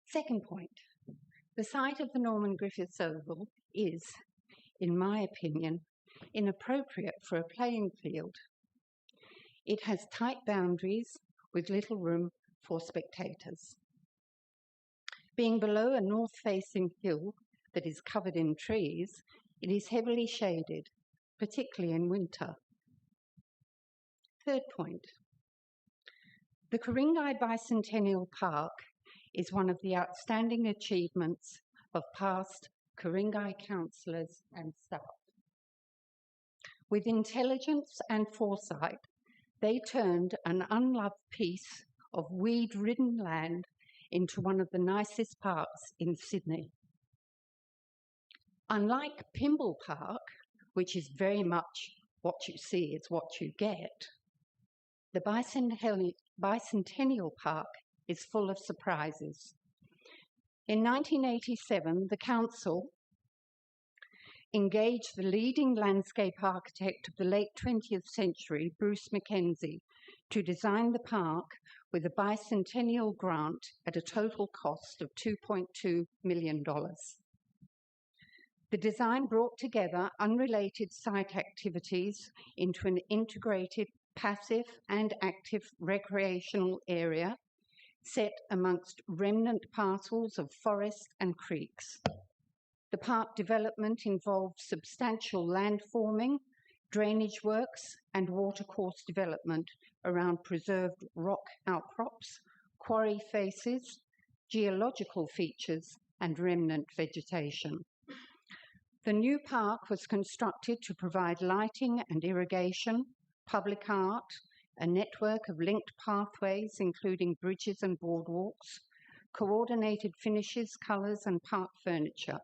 Second point, the site of the Norman Griffiths Oval is, in my opinion, inappropriate for a playing field. It has tight boundaries with little room for spectators. Being below a north-facing hill that is covered in trees, it is heavily shaded, particularly in winter. Third point, the Ku-ring-gai Bicentennial Park is one of the outstanding achievements of past Ku-ring-gai councillors and staff. With intelligence and foresight, they turned an unloved piece of weed-ridden land into one of the nicest parks in Sydney. Unlike Pymble Park, which is very much what you see is what you get, the Bicentennial Park is full of surprises. In 1987, the council engaged the leading landscape architect of the late 20th century, Bruce Mackenzie, to design the park with a bicentennial grant at a total cost of $2.2 million. The design brought together unrelated site activities into an integrated passive and active recreational area set amongst remnant parcels of forest and creeks. The park development involved substantial landforming, drainage works and watercourse development around preserved rock outcrops, quarry faces, geological features and remnant vegetation. The new park was constructed to provide lighting and irrigation, public art, a network of linked pathways including bridges and boardwalks, coordinated finishes, colours and park furniture,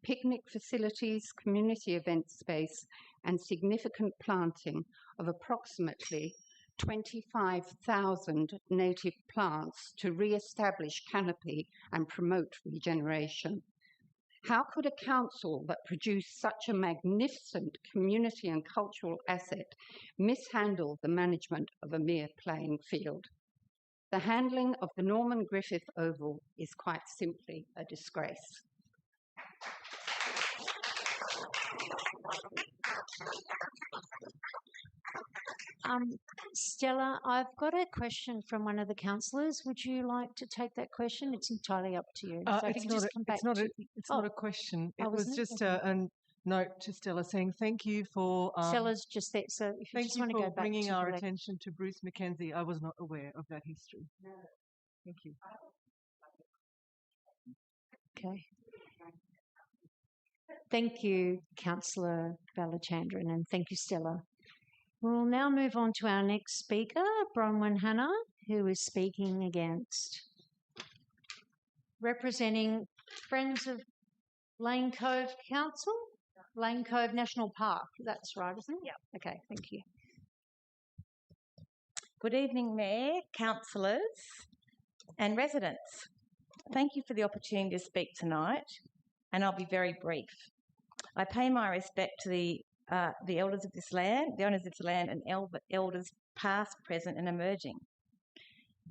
picnic facilities, community event space and significant planting of approximately 25,000 native plants to re-establish canopy and promote regeneration. How could a council that produced such a magnificent community and cultural asset mishandle the management of a mere playing field? The handling of the Norman Griffith Oval is quite simply a disgrace. Stella, I've got a question from one of the councillors. Would you like to take that question? It's entirely up to you. So It's not a question. It was just a note to Stella saying thank you for... Stella's just there, so if you just want to go back to... bringing our attention to Bruce Mackenzie. I was not aware of that history. No. Thank you. Okay. Thank you, Councillor Balachandran, and thank you, Stella. We'll now move on to our next speaker, Bronwyn Hannah, who is speaking against. Representing Friends of Lane Cove Council, Lane Cove National Park. That's right, isn't it? Yeah. Okay, thank you. Good evening, Mayor, councillors and residents. Thank you for the opportunity to speak tonight, and I'll be very brief. I pay my respect to the elders of this land, the owners of this land, and elders past, present and emerging.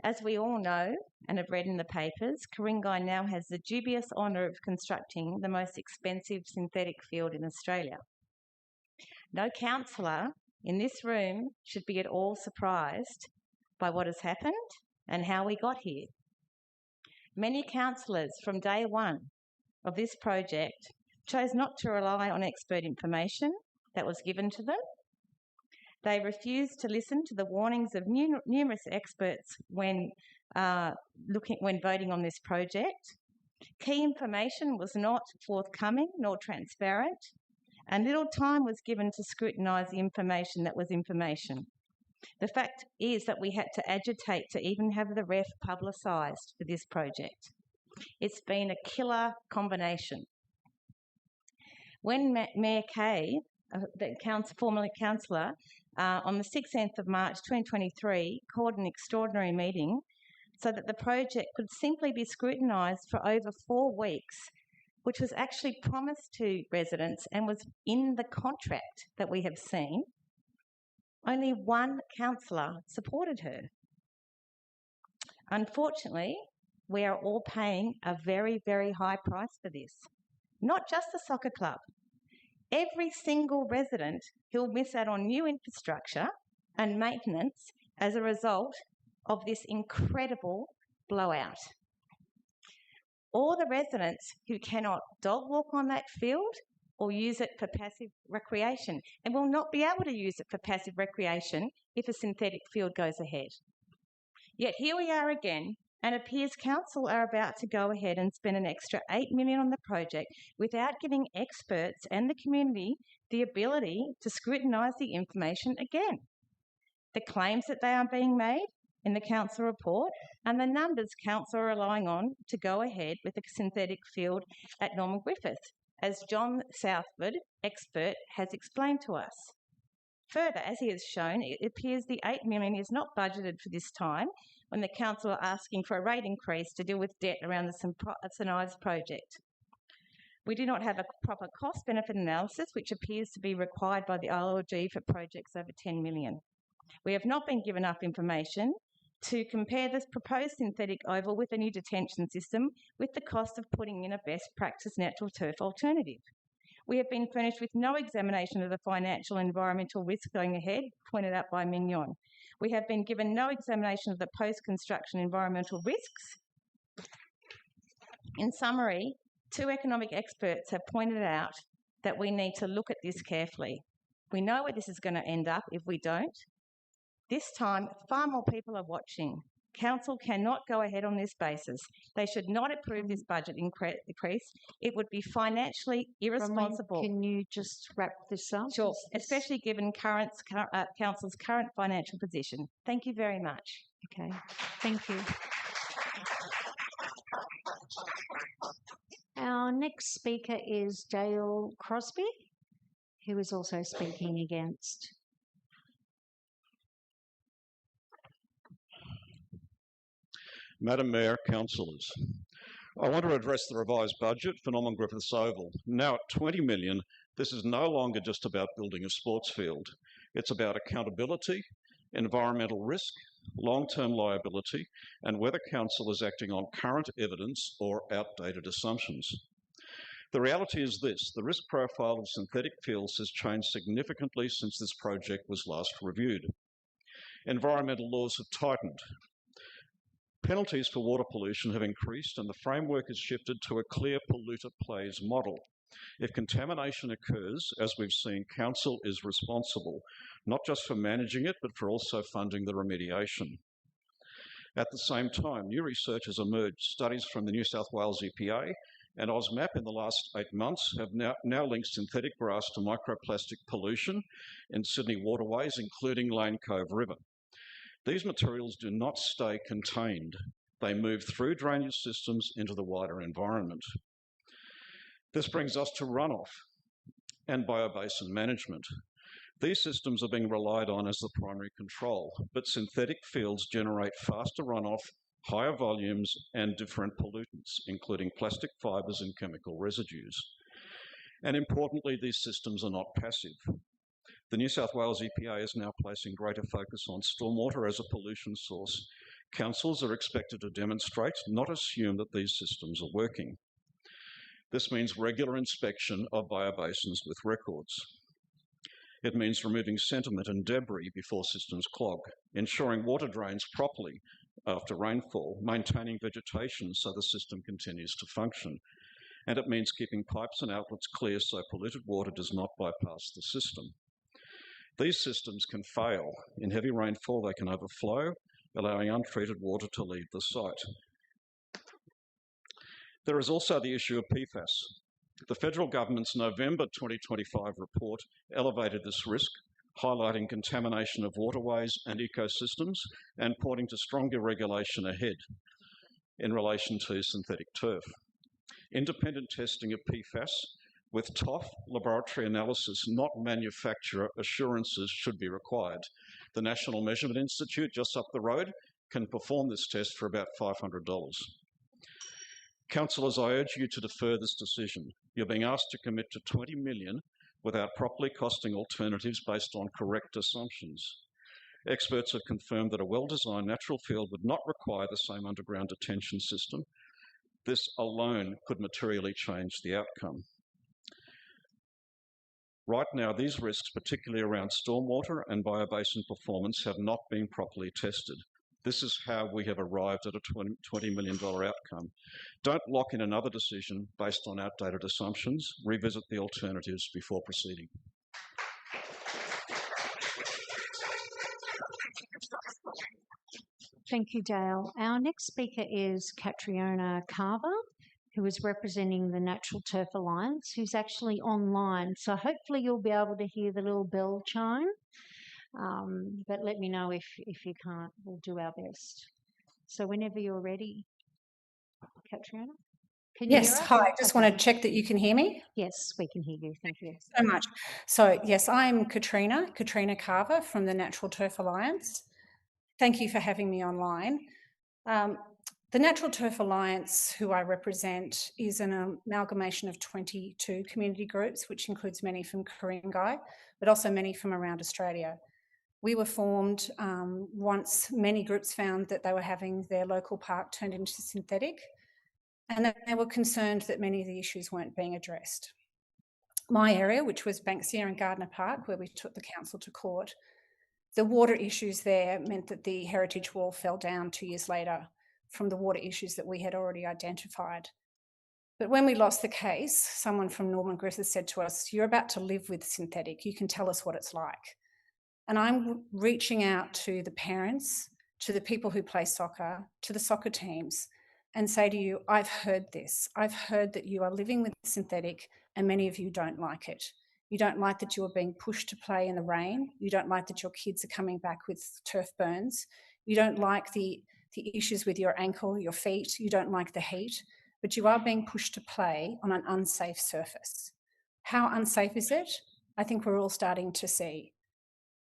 As we all know and have read in the papers, Ku-ring-gai now has the dubious honour of constructing the most expensive synthetic field in Australia. No councillor in this room should be at all surprised by what has happened and how we got here. Many councillors from day one of this project chose not to rely on expert information that was given to them. They refused to listen to the warnings of numerous experts when voting on this project. Key information was not forthcoming nor transparent, and little time was given to scrutinise the information that was information. The fact is that we had to agitate to even have the REF publicised for this project. It's been a killer combination. When Mayor Kay, the former councillor, on the 16th of March 2023, called an extraordinary meeting so that the project could simply be scrutinised for over 4 weeks, which was actually promised to residents and was in the contract that we have seen. Only one councillor supported her. Unfortunately, we are all paying a very, very high price for this. Not just the soccer club. Every single resident who will miss out on new infrastructure and maintenance as a result of this incredible blowout. All the residents who cannot dog walk on that field or use it for passive recreation and will not be able to use it for passive recreation if a synthetic field goes ahead. Yet here we are again, and it appears council are about to go ahead and spend an extra $8 million on the project without giving experts and the community the ability to scrutinise the information again. The claims that they are being made in the council report and the numbers council are relying on to go ahead with a synthetic field at Norman Griffith, as John Southwood, expert, has explained to us. Further, as he has shown, it appears the $8 million is not budgeted for this time when the council are asking for a rate increase to deal with debt around the St Ives project. We do not have a proper cost-benefit analysis, which appears to be required by the ILG for projects over $10 million. We have not been given enough information to compare this proposed synthetic oval with a new detention system with the cost of putting in a best practice natural turf alternative. We have been furnished with no examination of the financial and environmental risk going ahead, pointed out by Mignon. We have been given no examination of the post-construction environmental risks. In summary, 2 economic experts have pointed out that we need to look at this carefully. We know where this is going to end up if we don't. This time, far more people are watching. Council cannot go ahead on this basis. They should not approve this budget increase. It would be financially irresponsible. Can you just wrap this up? Sure, especially given Council's current financial position. Thank you very much. Okay, thank you. Our next speaker is Dale Crosby, who is also speaking against. Madam Mayor, councillors, I want to address the revised budget for Norman Griffiths Oval. Now at $20 million, this is no longer just about building a sports field. It's about accountability, environmental risk, long-term liability, and whether council is acting on current evidence or outdated assumptions. The reality is this: the risk profile of synthetic fields has changed significantly since this project was last reviewed. Environmental laws have tightened. Penalties for water pollution have increased and the framework has shifted to a clear polluter pays model. If contamination occurs, as we've seen, council is responsible, not just for managing it, but for also funding the remediation. At the same time, new research has emerged. Studies from the New South Wales EPA and AusMap in the last 8 months have now linked synthetic grass to microplastic pollution in Sydney waterways, including Lane Cove River. These materials do not stay contained. They move through drainage systems into the wider environment. This brings us to runoff and biobasin management. These systems are being relied on as the primary control, but synthetic fields generate faster runoff, higher volumes, and different pollutants, including plastic fibres and chemical residues. And importantly, these systems are not passive. The New South Wales EPA is now placing greater focus on stormwater as a pollution source. Councils are expected to demonstrate, not assume, that these systems are working. This means regular inspection of biobasins with records. It means removing sediment and debris before systems clog, ensuring water drains properly after rainfall, maintaining vegetation so the system continues to function. And it means keeping pipes and outlets clear so polluted water does not bypass the system. These systems can fail. In heavy rainfall, they can overflow, allowing untreated water to leave the site. There is also the issue of PFAS. The federal government's November 2025 report elevated this risk, highlighting contamination of waterways and ecosystems and pointing to stronger regulation ahead in relation to synthetic turf. Independent testing of PFAS with TOF laboratory analysis, not manufacturer assurances, should be required. The National Measurement Institute, just up the road, can perform this test for about $500. Councillors, I urge you to defer this decision. You're being asked to commit to $20 million without properly costing alternatives based on correct assumptions. Experts have confirmed that a well-designed natural field would not require the same underground detention system. This alone could materially change the outcome. Right now, these risks, particularly around stormwater and biobasin performance, have not been properly tested. This is how we have arrived at a $20 million outcome. Don't lock in another decision based on outdated assumptions. Revisit the alternatives before proceeding. Thank you, Dale. Our next speaker is Catriona Carver, who is representing the Natural Turf Alliance, who's actually online. So hopefully you'll be able to hear the little bell chime. But let me know if you can't. We'll do our best. So whenever you're ready, Catriona. Can you Yes, hear us? hi. Just want Okay. to check that you can hear me. Yes, we can hear you. Thank you. So much. So yes, I'm Katrina Carver from the Natural Turf Alliance. Thank you for having me online. The Natural Turf Alliance, who I represent, is an amalgamation of 22 community groups, which includes many from Ku-ring-gai, but also many from around Australia. We were formed once many groups found that they were having their local park turned into synthetic, and that they were concerned that many of the issues weren't being addressed. My area, which was Banksia and Gardner Park, where we took the council to court, the water issues there meant that the heritage wall fell down 2 years later from the water issues that we had already identified. But when we lost the case, someone from Norman Griffith said to us, "You're about to live with synthetic. You can tell us what it's like." And I'm reaching out to the parents, to the people who play soccer, to the soccer teams, and say to you, I've heard this. I've heard that you are living with synthetic and many of you don't like it. You don't like that you are being pushed to play in the rain. You don't like that your kids are coming back with turf burns. You don't like the issues with your ankle, your feet. You don't like the heat, but you are being pushed to play on an unsafe surface. How unsafe is it? I think we're all starting to see.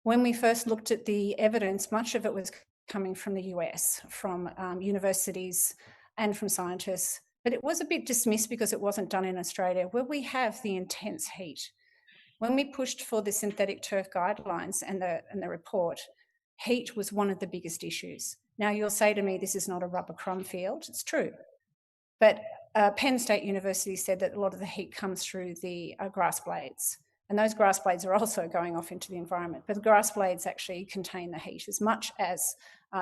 When we first looked at the evidence, much of it was coming from the US, from universities and from scientists, but it was a bit dismissed because it wasn't done in Australia, where we have the intense heat. When we pushed for the synthetic turf guidelines and the report, heat was one of the biggest issues. Now you'll say to me, this is not a rubber crumb field. It's true. But Penn State University said that a lot of the heat comes through the grass blades. And those grass blades are also going off into the environment. But the grass blades actually contain the heat as much as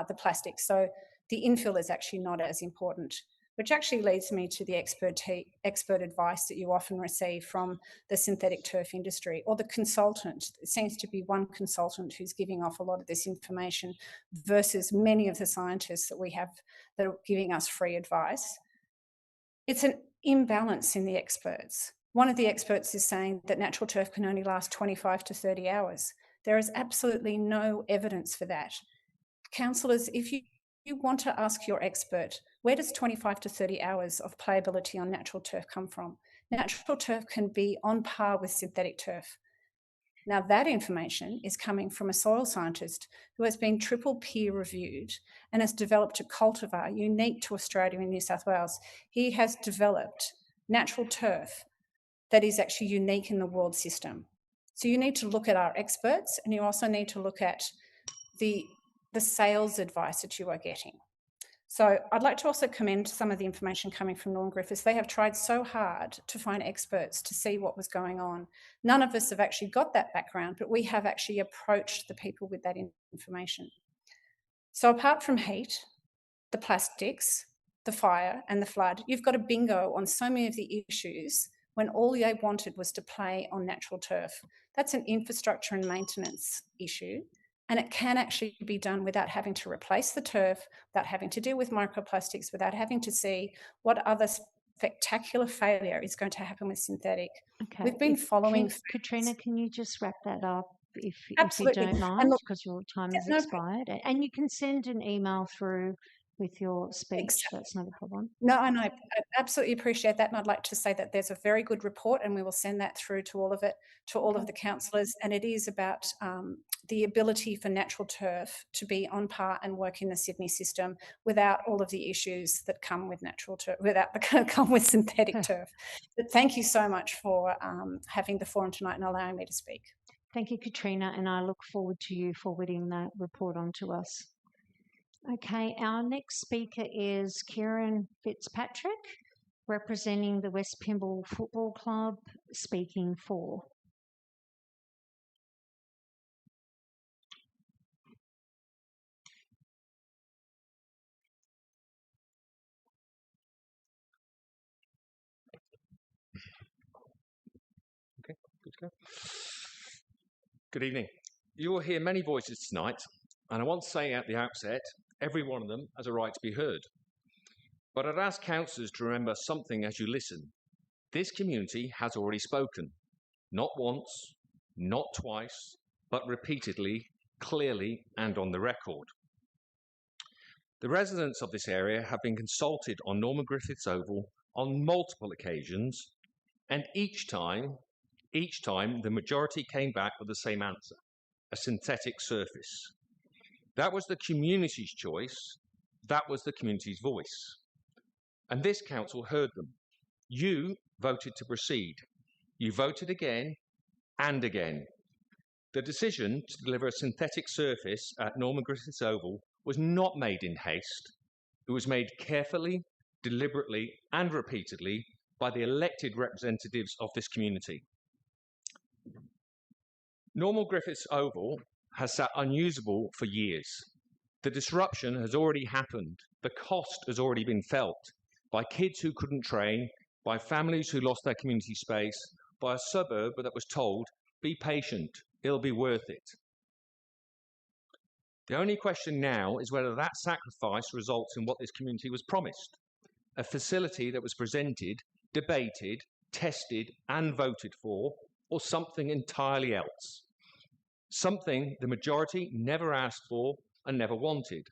the plastic. So the infill is actually not as important, which actually leads me to the expert advice that you often receive from the synthetic turf industry or the consultant. It seems to be one consultant who's giving off a lot of this information versus many of the scientists that we have that are giving us free advice. It's an imbalance in the experts. One of the experts is saying that natural turf can only last 25 to 30 hours. There is absolutely no evidence for that. Councillors, if you want to ask your expert, where does 25 to 30 hours of playability on natural turf come from? Natural turf can be on par with synthetic turf. Now, that information is coming from a soil scientist who has been triple peer reviewed and has developed a cultivar unique to Australia and New South Wales. He has developed natural turf that is actually unique in the world system. So you need to look at our experts, and you also need to look at the sales advice that you are getting. So I'd like to also commend some of the information coming from Norman Griffiths. They have tried so hard to find experts to see what was going on. None of us have actually got that background, but we have actually approached the people with that information. So apart from heat, the plastics, the fire and the flood, you've got a bingo on so many of the issues when all they wanted was to play on natural turf. That's an infrastructure and maintenance issue. And it can actually be done without having to replace the turf, without having to deal with microplastics, without having to see what other spectacular failure is going to happen with synthetic. Okay. We've been following... Katrina, can you just wrap that up if you Absolutely. don't And mind, look, because your time yeah, has no expired? And you can send an email through with your speech. That's not a problem. No, and I absolutely appreciate that, and I'd like to say that there's a very good report, and we will send that through to all of the councillors. And it is about the ability for natural turf to be on par and work in the Sydney system without all of the issues that come with natural turf, come with synthetic turf. But thank you so much for having the forum tonight and allowing me to speak. Thank you, Katrina, and I look forward to you forwarding that report on to us. Okay, our next speaker is Kieran Fitzpatrick, representing the West Pymble Football Club, speaking for. Okay, good to go. Good evening. You will hear many voices tonight, and I want to say at the outset, every one of them has a right to be heard. But I'd ask councillors to remember something as you listen. This community has already spoken, not once, not twice, but repeatedly, clearly, and on the record. The residents of this area have been consulted on Norman Griffiths Oval on multiple occasions, and each time the majority came back with the same answer: a synthetic surface. That was the community's choice. That was the community's voice. And this council heard them. You voted to proceed. You voted again and again. The decision to deliver a synthetic surface at Norman Griffiths Oval was not made in haste. It was made carefully, deliberately, and repeatedly by the elected representatives of this community. Norman Griffiths Oval has sat unusable for years. The disruption has already happened. The cost has already been felt by kids who couldn't train, by families who lost their community space, by a suburb that was told, be patient, it'll be worth it. The only question now is whether that sacrifice results in what this community was promised: a facility that was presented, debated, tested, and voted for, or something entirely else. Something the majority never asked for and never wanted.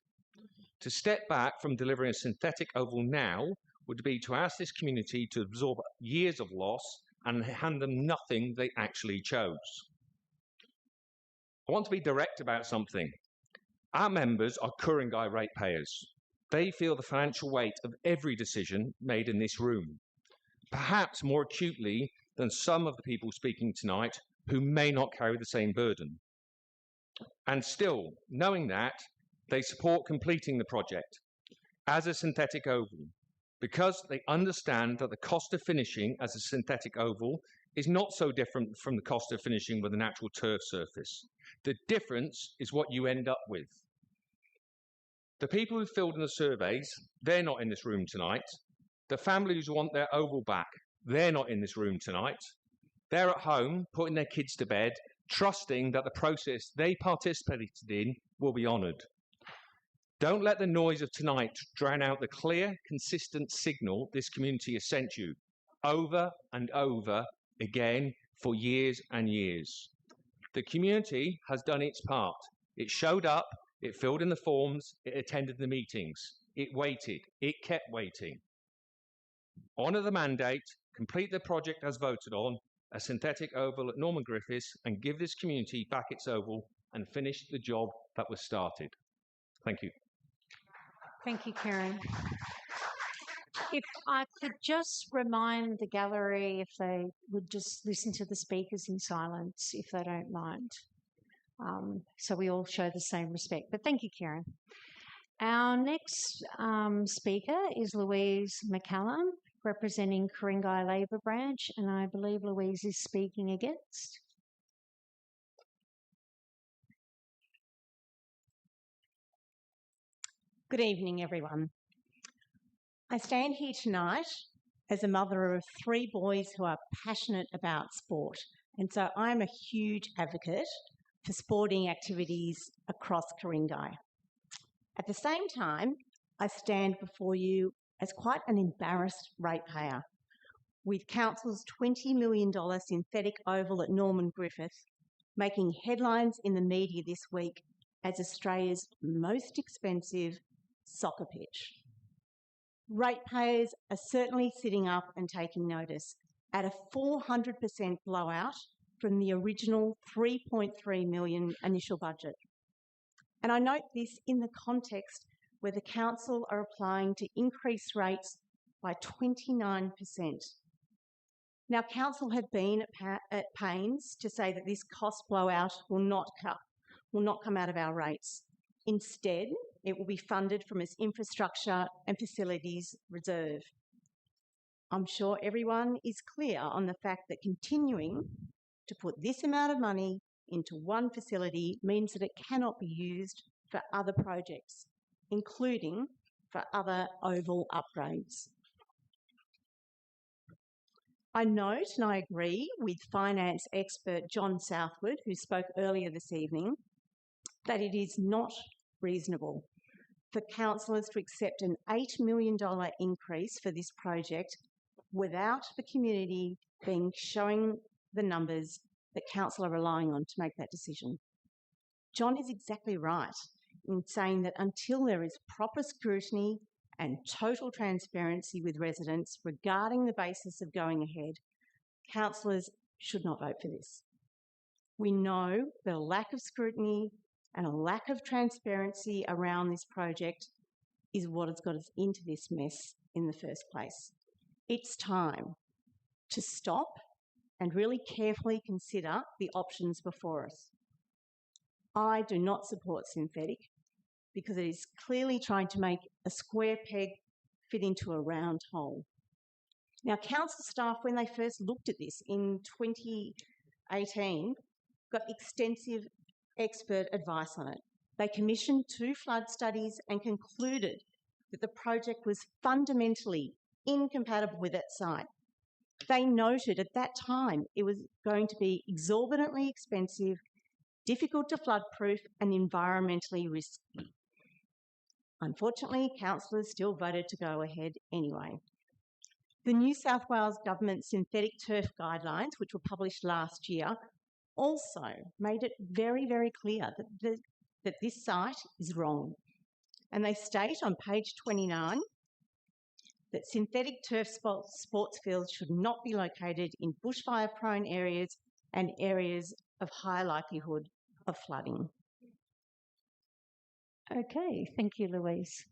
To step back from delivering a synthetic oval now would be to ask this community to absorb years of loss and hand them nothing they actually chose. I want to be direct about something. Our members are Ku-ring-gai ratepayers. They feel the financial weight of every decision made in this room, perhaps more acutely than some of the people speaking tonight who may not carry the same burden. And still, knowing that, they support completing the project as a synthetic oval because they understand that the cost of finishing as a synthetic oval is not so different from the cost of finishing with a natural turf surface. The difference is what you end up with. The people who filled in the surveys, they're not in this room tonight. The families who want their oval back, they're not in this room tonight. They're at home, putting their kids to bed, trusting that the process they participated in will be honoured. Don't let the noise of tonight drown out the clear, consistent signal this community has sent you over and over again for years and years. The community has done its part. It showed up, it filled in the forms, it attended the meetings, it waited, it kept waiting. Honour the mandate, complete the project as voted on, a synthetic oval at Norman Griffiths, and give this community back its oval and finish the job that was started. Thank you. Thank you, Karen. If I could just remind the gallery if they would just listen to the speakers in silence, if they don't mind, so we all show the same respect. But thank you, Karen. Our next speaker is Louise McCallum, representing Ku-ring-gai Labor Branch, and I believe Louise is speaking against. Good evening, everyone. I stand here tonight as a mother of 3 boys who are passionate about sport, and so I'm a huge advocate for sporting activities across Ku-ring-gai. At the same time, I stand before you as quite an embarrassed ratepayer, with Council's $20 million synthetic oval at Norman Griffiths making headlines in the media this week as Australia's most expensive soccer pitch. Ratepayers are certainly sitting up and taking notice at a 400% blowout from the original $3.3 million initial budget. And I note this in the context where the council are applying to increase rates by 29%. Now, council have been at pains to say that this cost blowout will not come out of our rates. Instead, it will be funded from its infrastructure and facilities reserve. I'm sure everyone is clear on the fact that continuing to put this amount of money into one facility means that it cannot be used for other projects, including for other oval upgrades. I note and I agree with finance expert John Southwood, who spoke earlier this evening, that it is not reasonable for councillors to accept an $8 million increase for this project without the community showing the numbers that council are relying on to make that decision. John is exactly right in saying that until there is proper scrutiny and total transparency with residents regarding the basis of going ahead, councillors should not vote for this. We know that a lack of scrutiny and a lack of transparency around this project is what has got us into this mess in the first place. It's time to stop and really carefully consider the options before us. I do not support synthetic because it is clearly trying to make a square peg fit into a round hole. Now, council staff, when they first looked at this in 2018, got extensive expert advice on it. They commissioned 2 flood studies and concluded that the project was fundamentally incompatible with that site. They noted at that time it was going to be exorbitantly expensive, difficult to flood-proof and environmentally risky. Unfortunately, councillors still voted to go ahead anyway. The New South Wales Government synthetic turf guidelines, which were published last year, also made it very, very clear that this site is wrong. And they state on page 29 that synthetic turf sports fields should not be located in bushfire-prone areas and areas of high likelihood of flooding. Okay, thank you, Louise.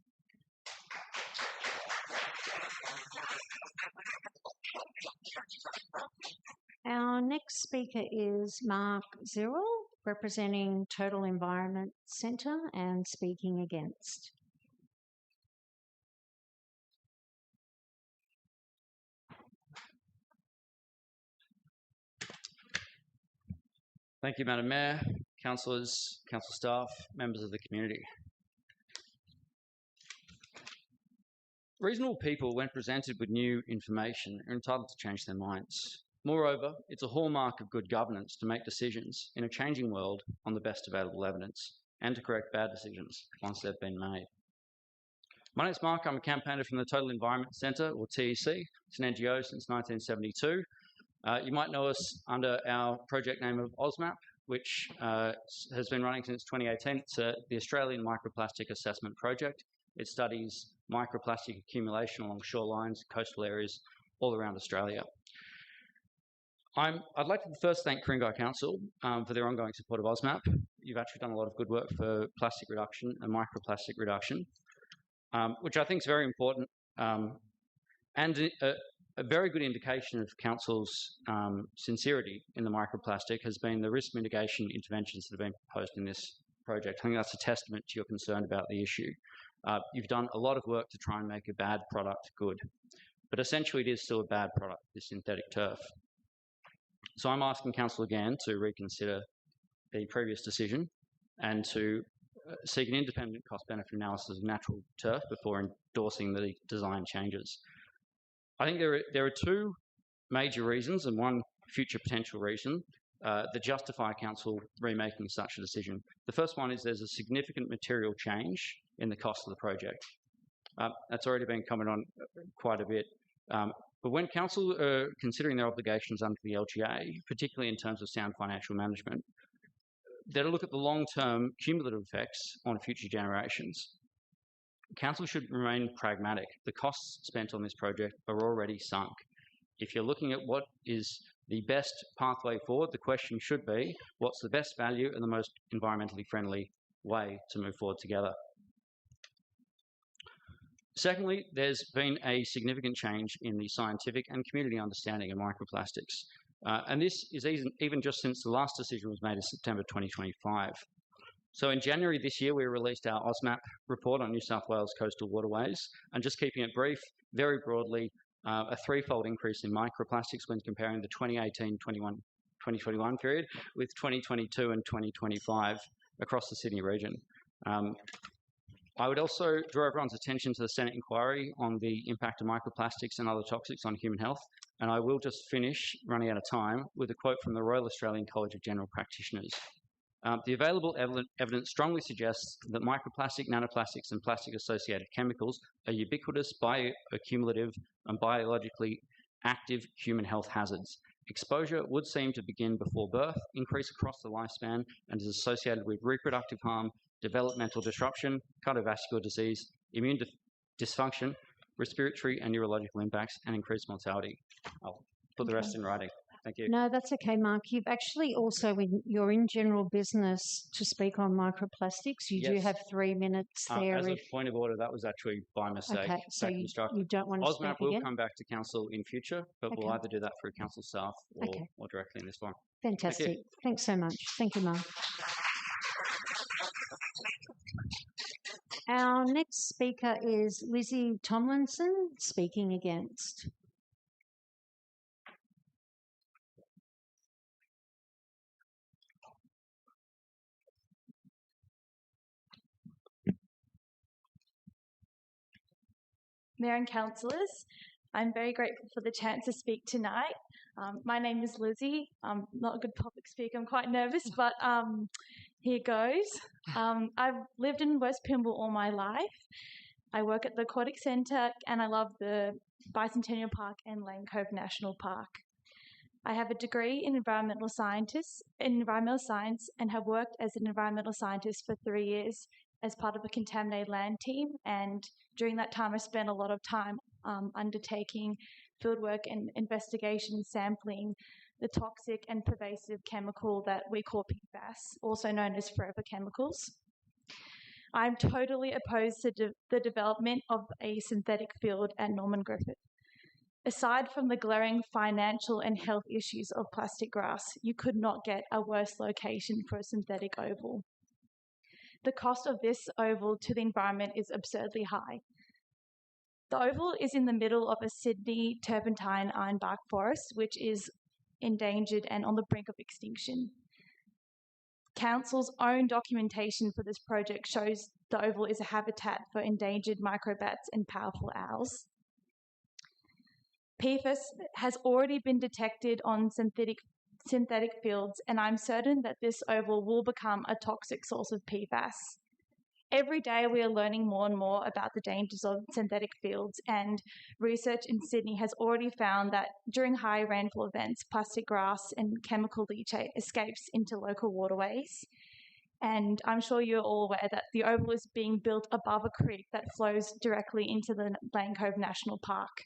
Our next speaker is Mark Zirrell, representing Total Environment Centre and speaking against. Thank you, Madam Mayor, councillors, council staff, members of the community. Reasonable people, when presented with new information, are entitled to change their minds. Moreover, it's a hallmark of good governance to make decisions in a changing world on the best available evidence and to correct bad decisions once they've been made. My name's Mark. I'm a campaigner from the Total Environment Centre, or TEC. It's an NGO since 1972. You might know us under our project name of AusMap, which has been running since 2018. It's the Australian Microplastic Assessment Project. It studies microplastic accumulation along shorelines, coastal areas all around Australia. I'd like to first thank Ku-ring-gai Council for their ongoing support of AusMap. You've actually done a lot of good work for plastic reduction and microplastic reduction, which I think is very important and a very good indication of Council's sincerity in the microplastic has been the risk mitigation interventions that have been proposed in this project. I think that's a testament to your concern about the issue. You've done a lot of work to try and make a bad product good, but essentially it is still a bad product, this synthetic turf. So I'm asking Council again to reconsider the previous decision and to seek an independent cost-benefit analysis of natural turf before endorsing the design changes. I think there are 2 major reasons and 1 future potential reason that justify Council remaking such a decision. The first one is there's a significant material change in the cost of the project. That's already been commented on quite a bit. But when Council are considering their obligations under the LGA, particularly in terms of sound financial management, they're to look at the long-term cumulative effects on future generations. Council should remain pragmatic. The costs spent on this project are already sunk. If you're looking at what is the best pathway forward, the question should be, what's the best value and the most environmentally friendly way to move forward together? Secondly, there's been a significant change in the scientific and community understanding of microplastics. And this is even just since the last decision was made in September 2025. So in January this year, we released our OSMAP report on New South Wales coastal waterways. And just keeping it brief, very broadly, a threefold increase in microplastics when comparing the 2018-2021 period with 2022 and 2025 across the Sydney region. I would also draw everyone's attention to the Senate inquiry on the impact of microplastics and other toxics on human health. And I will just finish, running out of time, with a quote from the Royal Australian College of General Practitioners. The available evidence strongly suggests that microplastic, nanoplastics, and plastic-associated chemicals are ubiquitous, bioaccumulative, and biologically active human health hazards. Exposure would seem to begin before birth, increase across the lifespan, and is associated with reproductive harm, developmental disruption, cardiovascular disease, immune dysfunction, respiratory and neurological impacts, and increased mortality. I'll put the rest in writing. Thank you. No, that's okay, Mark. You've actually also, you're in general business to speak on microplastics. You do Yes. have 3 minutes there. As a point of order, that was actually by mistake. Okay, so you don't want to OSMAP speak will again? come back to council in future, but we'll Okay. either do that through council staff or directly in this forum. Fantastic. Thank you. Thanks so much. Thank you, Mark. Our next speaker is Lizzie Tomlinson, speaking against. Mayor and councillors, I'm very grateful for the chance to speak tonight. My name is Lizzie. I'm not a good public speaker. I'm quite nervous, but here goes. I've lived in West Pymble all my life. I work at the Aquatic Centre and I love the Bicentennial Park and Lane Cove National Park. I have a degree in environmental science and have worked as an environmental scientist for 3 years as part of a contaminated land team. And during that time, I spent a lot of time undertaking fieldwork and investigation sampling the toxic and pervasive chemical that we call PFAS, also known as forever chemicals. I'm totally opposed to the development of a synthetic field at Norman Griffith. Aside from the glaring financial and health issues of plastic grass, you could not get a worse location for a synthetic oval. The cost of this oval to the environment is absurdly high. The oval is in the middle of a Sydney turpentine ironbark forest, which is endangered and on the brink of extinction. Council's own documentation for this project shows the oval is a habitat for endangered microbats and powerful owls. PFAS has already been detected on synthetic fields, and I'm certain that this oval will become a toxic source of PFAS. Every day we are learning more and more about the dangers of synthetic fields, and research in Sydney has already found that during high rainfall events, plastic grass and chemical leachate escapes into local waterways. And I'm sure you're all aware that the oval is being built above a creek that flows directly into the Lane Cove National Park.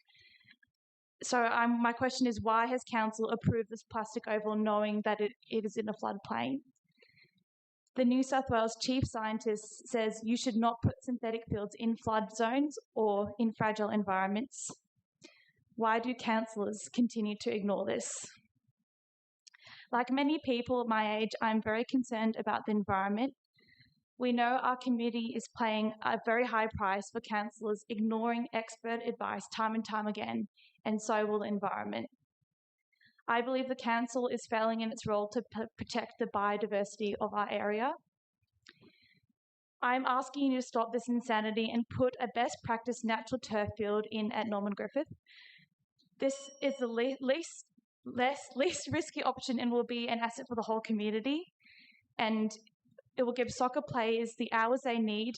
So my question is, why has council approved this plastic oval knowing that it is in a floodplain? The New South Wales Chief Scientist says you should not put synthetic fields in flood zones or in fragile environments. Why do councillors continue to ignore this? Like many people my age, I'm very concerned about the environment. We know our community is paying a very high price for councillors ignoring expert advice time and time again, and so will the environment. I believe the council is failing in its role to protect the biodiversity of our area. I'm asking you to stop this insanity and put a best practice natural turf field in at Norman Griffith. This is the least risky option and will be an asset for the whole community. And it will give soccer players the hours they need.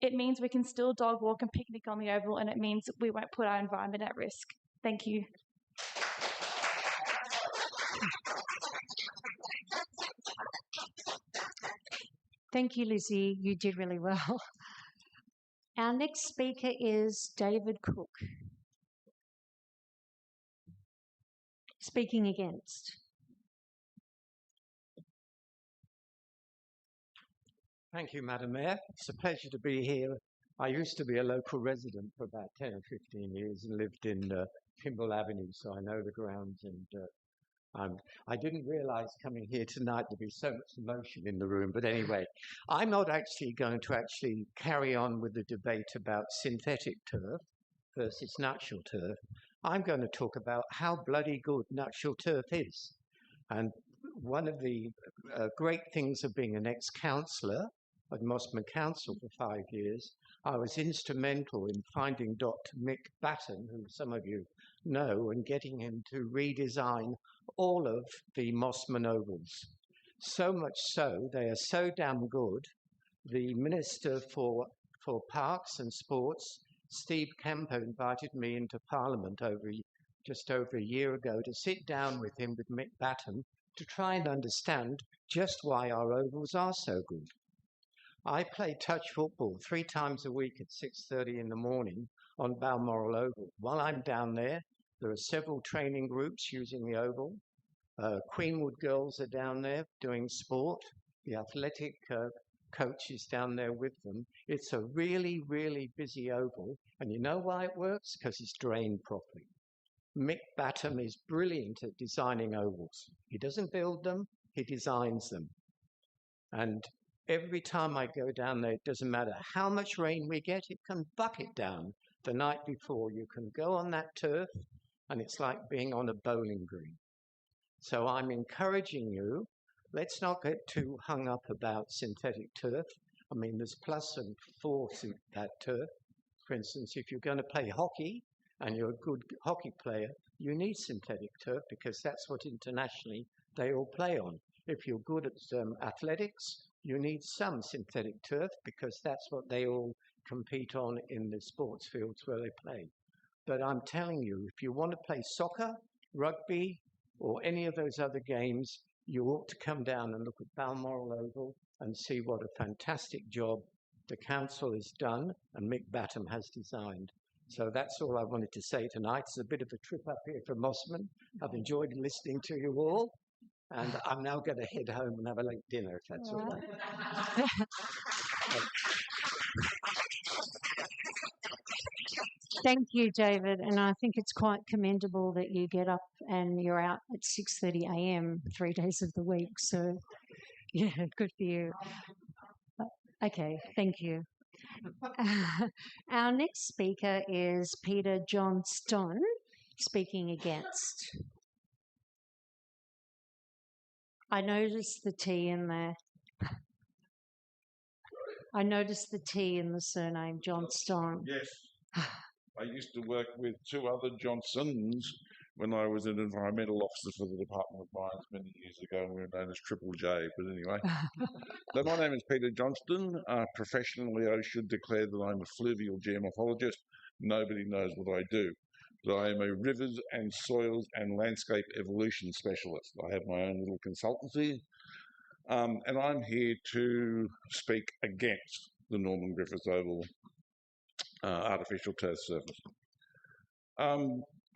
It means we can still dog walk and picnic on the oval, and it means we won't put our environment at risk. Thank you. Thank you, Lizzie. You did really well. Our next speaker is David Cook. Speaking against. Thank you, Madam Mayor. It's a pleasure to be here. I used to be a local resident for about 10 or 15 years and lived in Pymble Avenue, so I know the grounds. And I didn't realise coming here tonight there'd be so much emotion in the room. But anyway, I'm not actually going to carry on with the debate about synthetic turf versus natural turf. I'm going to talk about how bloody good natural turf is. And one of the great things of being an ex-councillor at Mosman Council for 5 years, I was instrumental in finding Dr. Mick Batten, who some of you know, and getting him to redesign all of the Mosman ovals. So much so, they are so damn good, the Minister for Parks and Sports, Steve Kemper, invited me into Parliament just over a year ago to sit down with him, with Mick Batten, to try and understand just why our ovals are so good. I play touch football 3 times a week at 6:30 in the morning on Balmoral Oval. While I'm down there, there are several training groups using the oval. Queenwood girls are down there doing sport. The athletic coach is down there with them. It's a really, really busy oval. And you know why it works? Because it's drained properly. Mick Batten is brilliant at designing ovals. He doesn't build them, he designs them. And every time I go down there, it doesn't matter how much rain we get, it can bucket down the night before. You can go on that turf, and it's like being on a bowling green. So I'm encouraging you, let's not get too hung up about synthetic turf. I mean, there's plus and force in that turf. For instance, if you're going to play hockey, and you're a good hockey player, you need synthetic turf because that's what internationally they all play on. If you're good at athletics, you need some synthetic turf because that's what they all compete on in the sports fields where they play. But I'm telling you, if you want to play soccer, rugby, or any of those other games, you ought to come down and look at Balmoral Oval and see what a fantastic job the council has done and Mick Batten has designed. So that's all I wanted to say tonight. It's a bit of a trip up here from Mosman. I've enjoyed listening to you all, and I'm now going to head home and have a late dinner, if that's all right. Thank you, David. And I think it's quite commendable that you get up and you're out at 6:30 a.m. 3 days of the week. So, yeah, good for you. Okay, thank you. Our next speaker is Peter Johnston, speaking against. I noticed the T in there. I noticed the T in the surname, Johnston. Yes. I used to work with 2 other Johnsons when I was an environmental officer for the Department of Mines many years ago, and we were known as Triple J. But anyway, so my name is Peter Johnston. Professionally, I should declare that I'm a fluvial geomorphologist. Nobody knows what I do. But I am a rivers and soils and landscape evolution specialist. I have my own little consultancy, and I'm here to speak against the Norman Griffiths Oval artificial turf surface.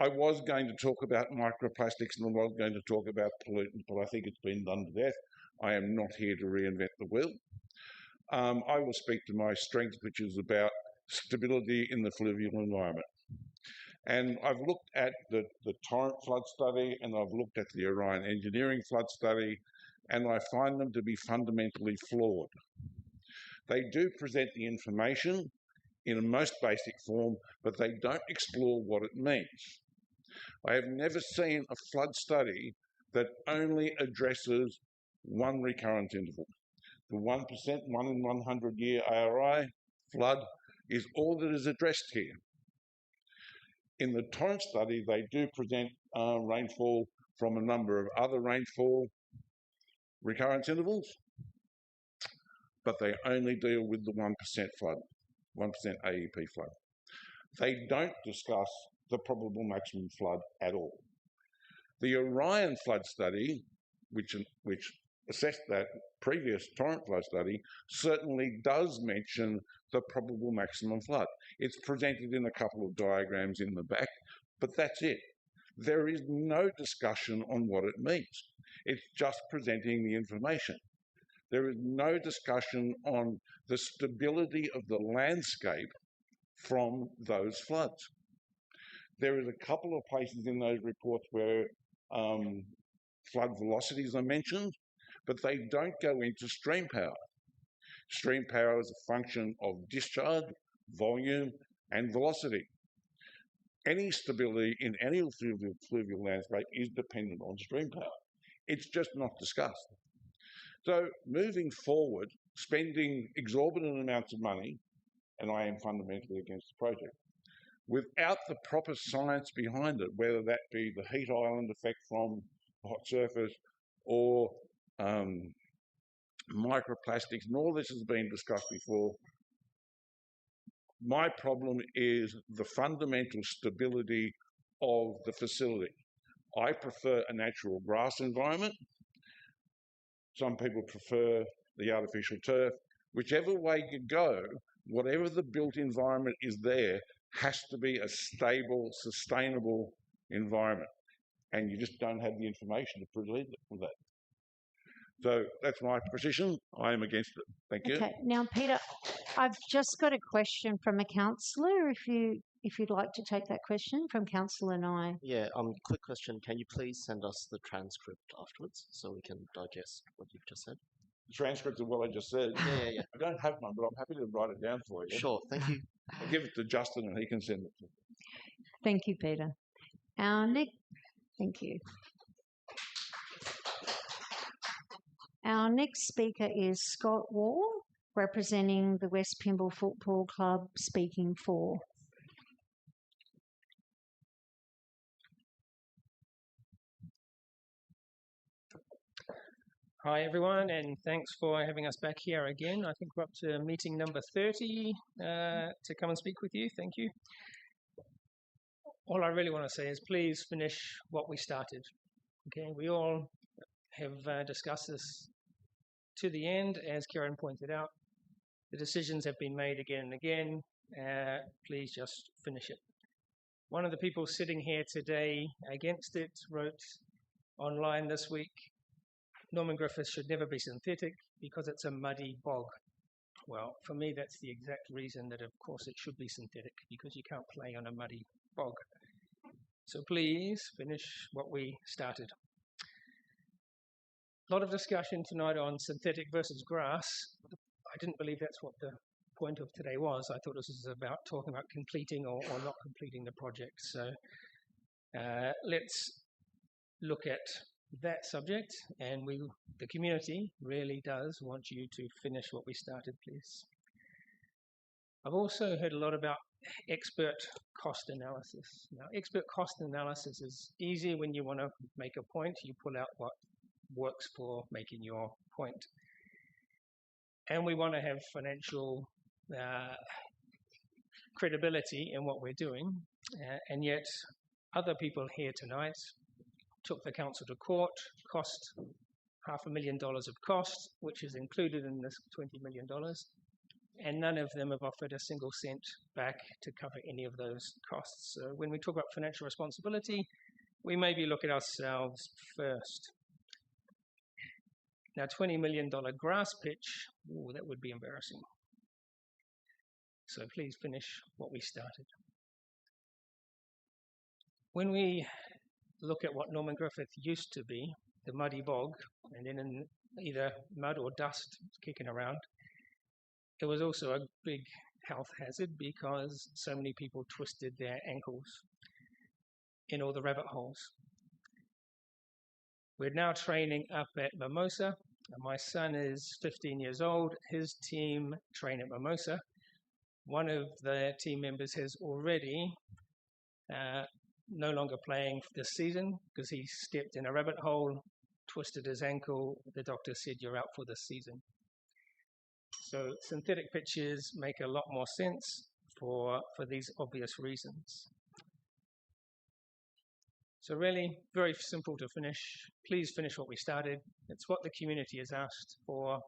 I was going to talk about microplastics and I was going to talk about pollutants, but I think it's been done to death. I am not here to reinvent the wheel. I will speak to my strength, which is about stability in the fluvial environment. And I've looked at the Torrent flood study and I've looked at the Orion engineering flood study, and I find them to be fundamentally flawed. They do present the information in a most basic form, but they don't explore what it means. I have never seen a flood study that only addresses one recurrent interval. The 1%, 1 in 100 year ARI flood is all that is addressed here. In the Torrent study, they do present rainfall from a number of other rainfall recurrence intervals, but they only deal with the 1% flood, 1% AEP flood. They don't discuss the probable maximum flood at all. The Orion flood study, which assessed that previous torrent flow study certainly does mention the probable maximum flood. It's presented in a couple of diagrams in the back, but that's it. There is no discussion on what it means. It's just presenting the information. There is no discussion on the stability of the landscape from those floods. There is a couple of places in those reports where flood velocities are mentioned, but they don't go into stream power. Stream power is a function of discharge, volume, and velocity. Any stability in any fluvial landscape is dependent on stream power. It's just not discussed. So moving forward, spending exorbitant amounts of money, and I am fundamentally against the project, without the proper science behind it, whether that be the heat island effect from hot surface or microplastics, and all this has been discussed before. My problem is the fundamental stability of the facility. I prefer a natural grass environment. Some people prefer the artificial turf. Whichever way you go, whatever the built environment is there has to be a stable, sustainable environment. And you just don't have the information to proceed with that. So that's my position. I am against it. Thank you. Okay. Now, Peter, I've just got a question from a councillor. If you'd like to take that question from Councillor Nye. Yeah, quick question. Can you please send us the transcript afterwards so we can digest what you've just said? The transcript of what I just said? Yeah. I don't have one, but I'm happy to write it down for you. Sure, thank you. I'll give it to Justin and he can send it to me. Thank you, Peter. Thank you. Our next speaker is Scott Wall, representing the West Pymble Football Club, speaking for. Hi everyone, and thanks for having us back here again. I think we're up to meeting number 30 to come and speak with you. Thank you. All I really want to say is please finish what we started. Okay, we all have discussed this to the end, as Karen pointed out. The decisions have been made again and again. Please just finish it. One of the people sitting here today against it wrote online this week, Norman Griffith should never be synthetic because it's a muddy bog. Well, for me, that's the exact reason that, of course, it should be synthetic, because you can't play on a muddy bog. So please finish what we started. A lot of discussion tonight on synthetic versus grass. I didn't believe that's what the point of today was. I thought this was about talking about completing or not completing the project. So let's look at that subject, and the community really does want you to finish what we started, please. I've also heard a lot about expert cost analysis. Now, expert cost analysis is easy when you want to make a point. You pull out what works for making your point. And we want to have financial credibility in what we're doing. And yet, other people here tonight took the council to court, cost $500,000 of cost, which is included in this $20 million, and none of them have offered a single cent back to cover any of those costs. So when we talk about financial responsibility, we maybe look at ourselves first. Now, $20 million grass pitch, ooh, that would be embarrassing. So please finish what we started. When we look at what Norman Griffith used to be, the muddy bog, and then in either mud or dust kicking around, it was also a big health hazard because so many people twisted their ankles in all the rabbit holes. We're now training up at Mimosa. My son is 15 years old. His team train at Mimosa. One of the team members has already no longer playing this season because he stepped in a rabbit hole, twisted his ankle. The doctor said, "You're out for this season." So synthetic pitches make a lot more sense for these obvious reasons. So really, very simple to finish. Please finish what we started. It's what the community has asked for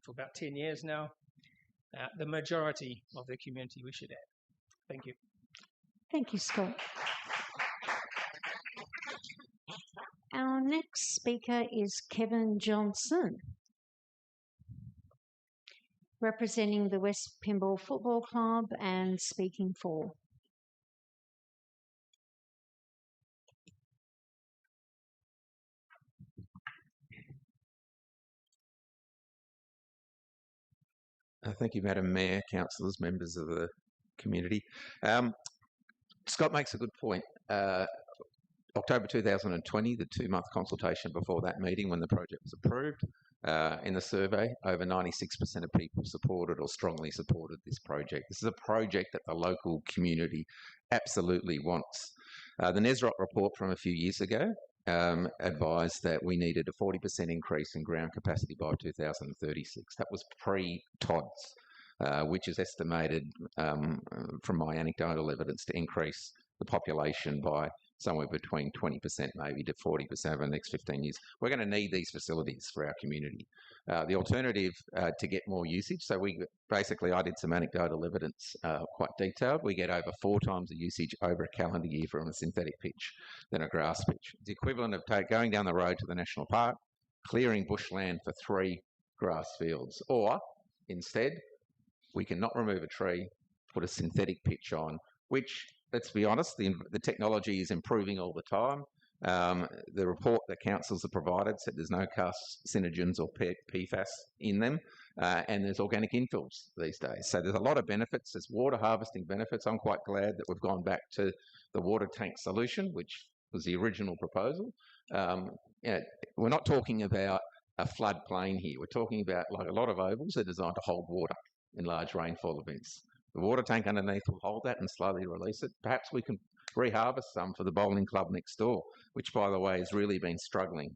about 10 years now. The majority of the community we should add. Thank you. Thank you, Scott. Our next speaker is Kevin Johnson, representing the West Pymble Football Club and speaking for. Thank you, Madam Mayor, councillors, members of the community. Scott makes a good point. October 2020, the 2-month consultation before that meeting when the project was approved, in the survey, over 96% of people supported or strongly supported this project. This is a project that the local community absolutely wants. The NESROT report from a few years ago advised that we needed a 40% increase in ground capacity by 2036. That was pre-TODS, which is estimated from my anecdotal evidence to increase the population by somewhere between 20% maybe to 40% over the next 15 years. We're going to need these facilities for our community. The alternative to get more usage, so I did some anecdotal evidence, quite detailed. We get over 4 times the usage over a calendar year from a synthetic pitch than a grass pitch. It's the equivalent of going down the road to the national park, clearing bushland for 3 grass fields. Or instead, we can not remove a tree, put a synthetic pitch on, which, let's be honest, the technology is improving all the time. The report that councils have provided said there's no carcinogens or PFAS in them, and there's organic infills these days. So there's a lot of benefits. There's water harvesting benefits. I'm quite glad that we've gone back to the water tank solution, which was the original proposal. We're not talking about a floodplain here. We're talking about, like a lot of ovals, are designed to hold water in large rainfall events. The water tank underneath will hold that and slowly release it. Perhaps we can reharvest some for the bowling club next door, which, by the way, has really been struggling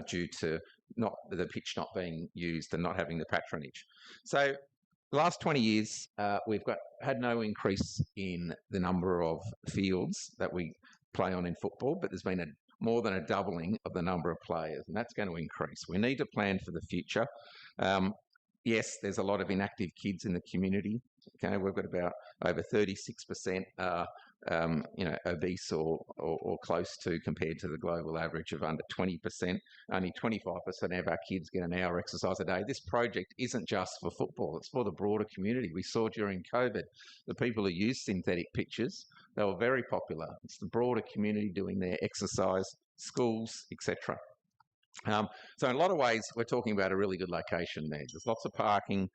due to the pitch not being used and not having the patronage. So the last 20 years, we've had no increase in the number of fields that we play on in football, but there's been more than a doubling of the number of players, and that's going to increase. We need to plan for the future. Yes, there's a lot of inactive kids in the community. Okay, we've got about over 36% obese or close to, compared to the global average of under 20%. Only 25% of our kids get an hour exercise a day. This project isn't just for football, it's for the broader community. We saw during COVID, the people who used synthetic pitches, they were very popular. It's the broader community doing their exercise, schools, etc. So in a lot of ways, we're talking about a really good location there. There's lots of parking.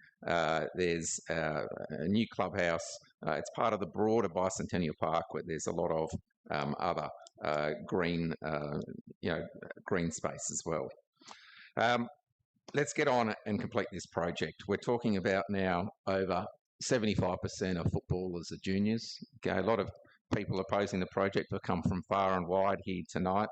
There's a new clubhouse. It's part of the broader Bicentennial Park, where there's a lot of other green space as well. Let's get on and complete this project. We're talking about now over 75% of footballers are juniors. Okay, a lot of people opposing the project have come from far and wide here tonight.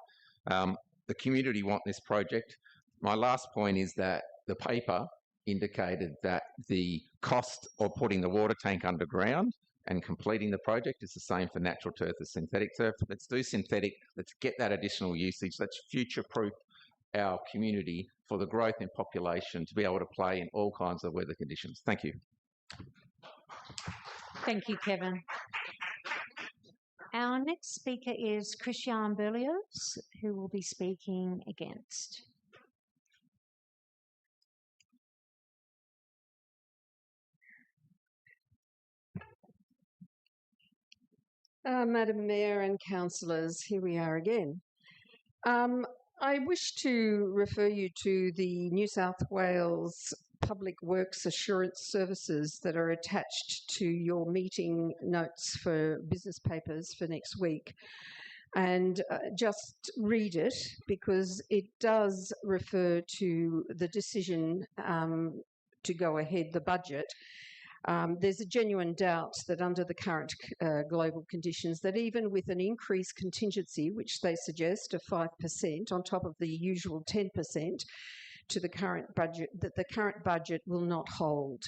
The community want this project. My last point is that the paper indicated that the cost of putting the water tank underground and completing the project is the same for natural turf as synthetic turf. Let's do synthetic. Let's get that additional usage. Let's future-proof our community for the growth in population to be able to play in all kinds of weather conditions. Thank you. Thank you, Kevin. Our next speaker is Christian Berlioz, who will be speaking against. Madam Mayor and councillors, here we are again. I wish to refer you to the New South Wales Public Works Assurance Services that are attached to your meeting notes for business papers for next week. And just read it, because it does refer to the decision to go ahead, the budget. There's a genuine doubt that under the current global conditions, that even with an increased contingency, which they suggest of 5% on top of the usual 10%, to the current budget, that the current budget will not hold.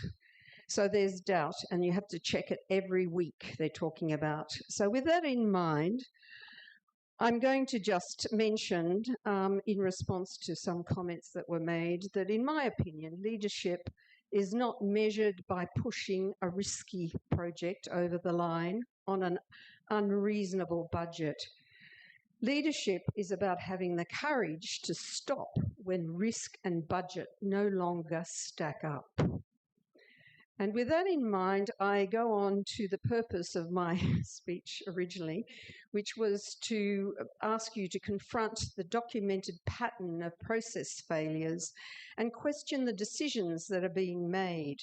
So there's doubt, and you have to check it every week they're talking about. So with that in mind, I'm going to just mention, in response to some comments that were made, that in my opinion, leadership is not measured by pushing a risky project over the line on an unreasonable budget. Leadership is about having the courage to stop when risk and budget no longer stack up. And with that in mind, I go on to the purpose of my speech originally, which was to ask you to confront the documented pattern of process failures and question the decisions that are being made.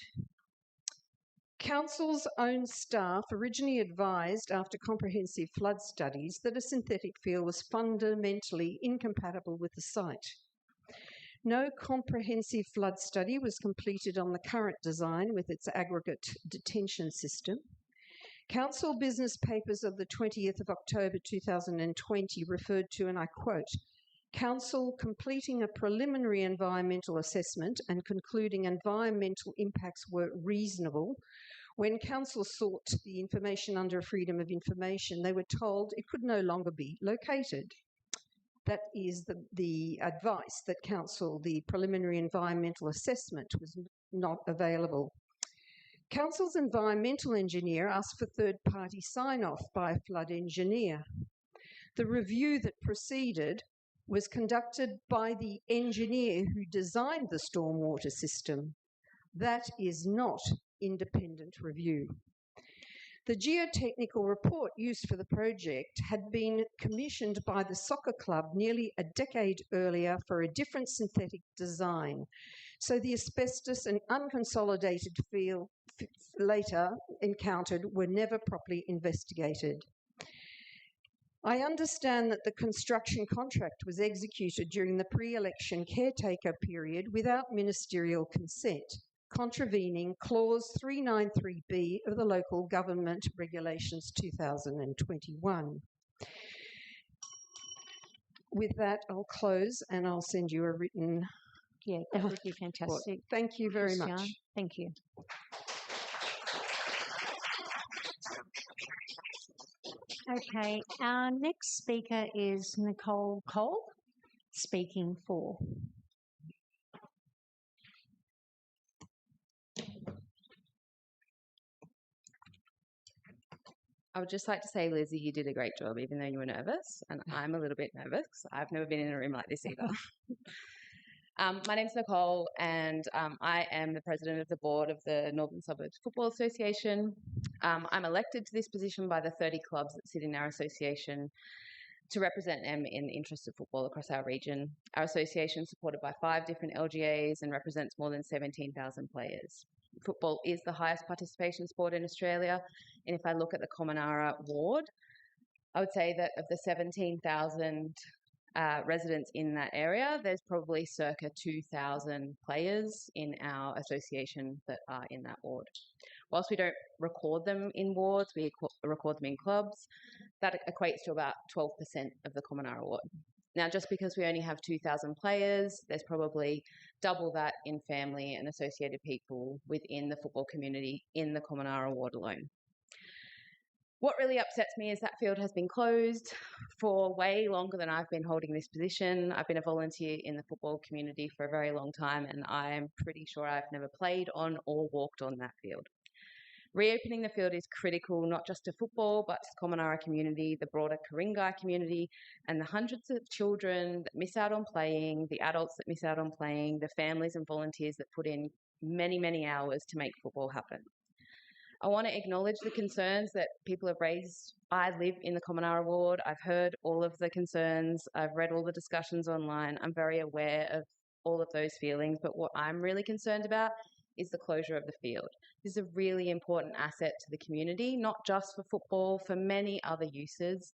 Council's own staff originally advised, after comprehensive flood studies, that a synthetic field was fundamentally incompatible with the site. No comprehensive flood study was completed on the current design with its aggregate detention system. Council business papers of the 20th of October 2020 referred to, and I quote, Council completing a preliminary environmental assessment and concluding environmental impacts were reasonable. When Council sought the information under Freedom of Information, they were told it could no longer be located. That is the advice that Council, the preliminary environmental assessment was not available. Council's environmental engineer asked for third-party sign-off by a flood engineer. The review that proceeded was conducted by the engineer who designed the stormwater system. That is not independent review. The geotechnical report used for the project had been commissioned by the soccer club nearly a decade earlier for a different synthetic design. So the asbestos and unconsolidated field later encountered were never properly investigated. I understand that the construction contract was executed during the pre-election caretaker period without ministerial consent, contravening Clause 393B of the Local Government Regulations 2021. With that, I'll close and I'll send you a written... Yeah, that would be fantastic. Thank you very much. Christiane, thank you. Okay, our next speaker is Nicole Cole, speaking for. I would just like to say, Lizzie, you did a great job, even though you were nervous, and I'm a little bit nervous. I've never been in a room like this either. My name's Nicole, and I am the president of the board of the Northern Suburbs Football Association. I'm elected to this position by the 30 clubs that sit in our association to represent them in the interest of football across our region. Our association is supported by 5 different LGAs and represents more than 17,000 players. Football is the highest participation sport in Australia, and if I look at the Comanara ward, I would say that of the 17,000 residents in that area, there's probably circa 2,000 players in our association that are in that ward. Whilst we don't record them in wards, we record them in clubs. That equates to about 12% of the Comanara ward. Now, just because we only have 2,000 players, there's probably double that in family and associated people within the football community in the Comanara ward alone. What really upsets me is that field has been closed for way longer than I've been holding this position. I've been a volunteer in the football community for a very long time, and I'm pretty sure I've never played on or walked on that field. Reopening the field is critical, not just to football, but to the Comanara community, the broader Ku-ring-gai community, and the hundreds of children that miss out on playing, the adults that miss out on playing, the families and volunteers that put in many, many hours to make football happen. I want to acknowledge the concerns that people have raised. I live in the Comanara ward. I've heard all of the concerns. I've read all the discussions online. I'm very aware of all of those feelings, but what I'm really concerned about is the closure of the field. This is a really important asset to the community, not just for football, for many other uses.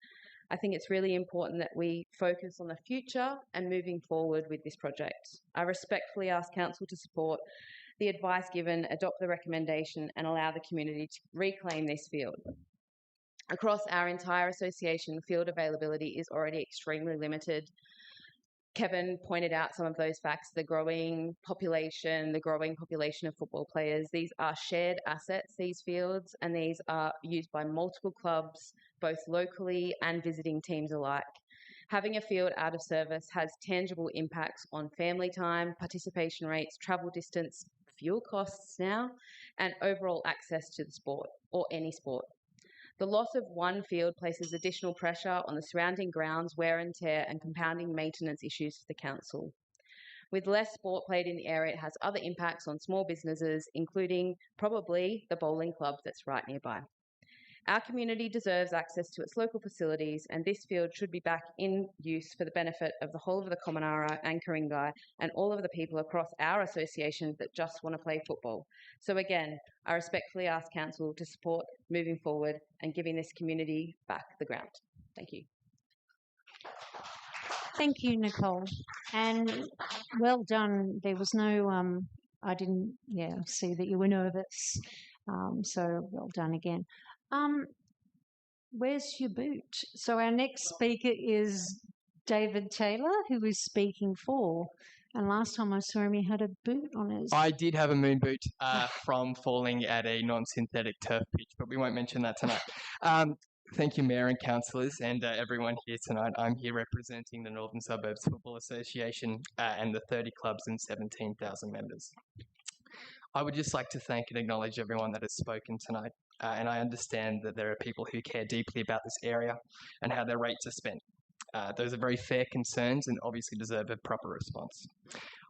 I think it's really important that we focus on the future and moving forward with this project. I respectfully ask Council to support the advice given, adopt the recommendation and allow the community to reclaim this field. Across our entire association, field availability is already extremely limited. Kevin pointed out some of those facts, the growing population of football players. These are shared assets, these fields, and these are used by multiple clubs, both locally and visiting teams alike. Having a field out of service has tangible impacts on family time, participation rates, travel distance, fuel costs now, and overall access to the sport, or any sport. The loss of one field places additional pressure on the surrounding grounds, wear and tear, and compounding maintenance issues for the council. With less sport played in the area, it has other impacts on small businesses, including probably the bowling club that's right nearby. Our community deserves access to its local facilities, and this field should be back in use for the benefit of the whole of the Commonara and Ku-ring-gai and all of the people across our association that just want to play football. So again, I respectfully ask Council to support moving forward and giving this community back the ground. Thank you. Thank you, Nicole. And well done. There was no, I didn't, see that you were nervous. So well done again. Where's your boot? So our next speaker is David Taylor, who is speaking for. And last time I saw him, he had a boot on his. I did have a moon boot from falling at a non-synthetic turf pitch, but we won't mention that tonight. Thank you, Mayor and councillors, and everyone here tonight. I'm here representing the Northern Suburbs Football Association and the 30 clubs and 17,000 members. I would just like to thank and acknowledge everyone that has spoken tonight, and I understand that there are people who care deeply about this area and how their rates are spent. Those are very fair concerns and obviously deserve a proper response.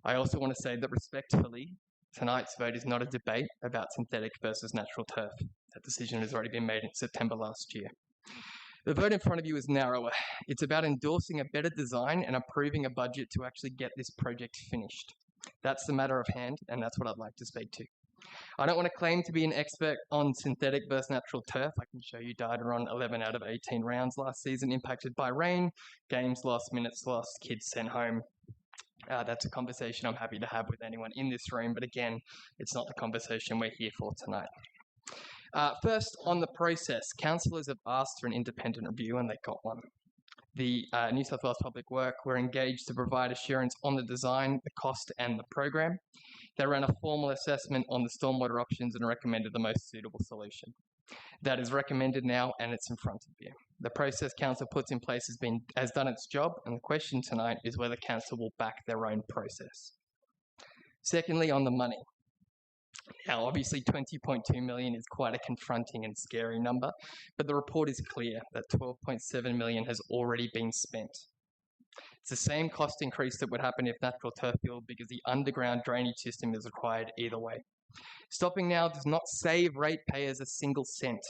I also want to say that respectfully, tonight's vote is not a debate about synthetic versus natural turf. That decision has already been made in September last year. The vote in front of you is narrower. It's about endorsing a better design and approving a budget to actually get this project finished. That's the matter of hand, and that's what I'd like to speak to. I don't want to claim to be an expert on synthetic versus natural turf. I can show you data on 11 out of 18 rounds last season impacted by rain, games lost, minutes lost, kids sent home. That's a conversation I'm happy to have with anyone in this room, but again, it's not the conversation we're here for tonight. First, on the process, councillors have asked for an independent review and they got one. The New South Wales Public Work were engaged to provide assurance on the design, the cost and the program. They ran a formal assessment on the stormwater options and recommended the most suitable solution. That is recommended now and it's in front of you. The process council puts in place has done its job, and the question tonight is whether council will back their own process. Secondly, on the money. Now, obviously, 20.2 million is quite a confronting and scary number, but the report is clear that 12.7 million has already been spent. It's the same cost increase that would happen if natural turf filled because the underground drainage system is required either way. Stopping now does not save ratepayers a single cent.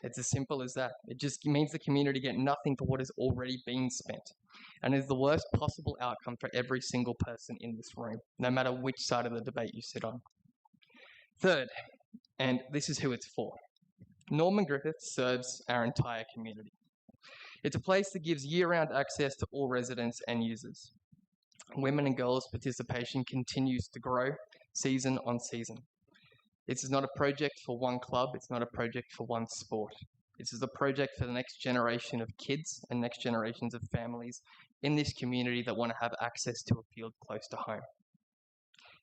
It's as simple as that. It just means the community get nothing for what has already been spent, and is the worst possible outcome for every single person in this room, no matter which side of the debate you sit on. Third, and this is who it's for, Norman Griffith serves our entire community. It's a place that gives year-round access to all residents and users. Women and girls' participation continues to grow season on season. This is not a project for one club, it's not a project for one sport. This is a project for the next generation of kids and next generations of families in this community that want to have access to a field close to home.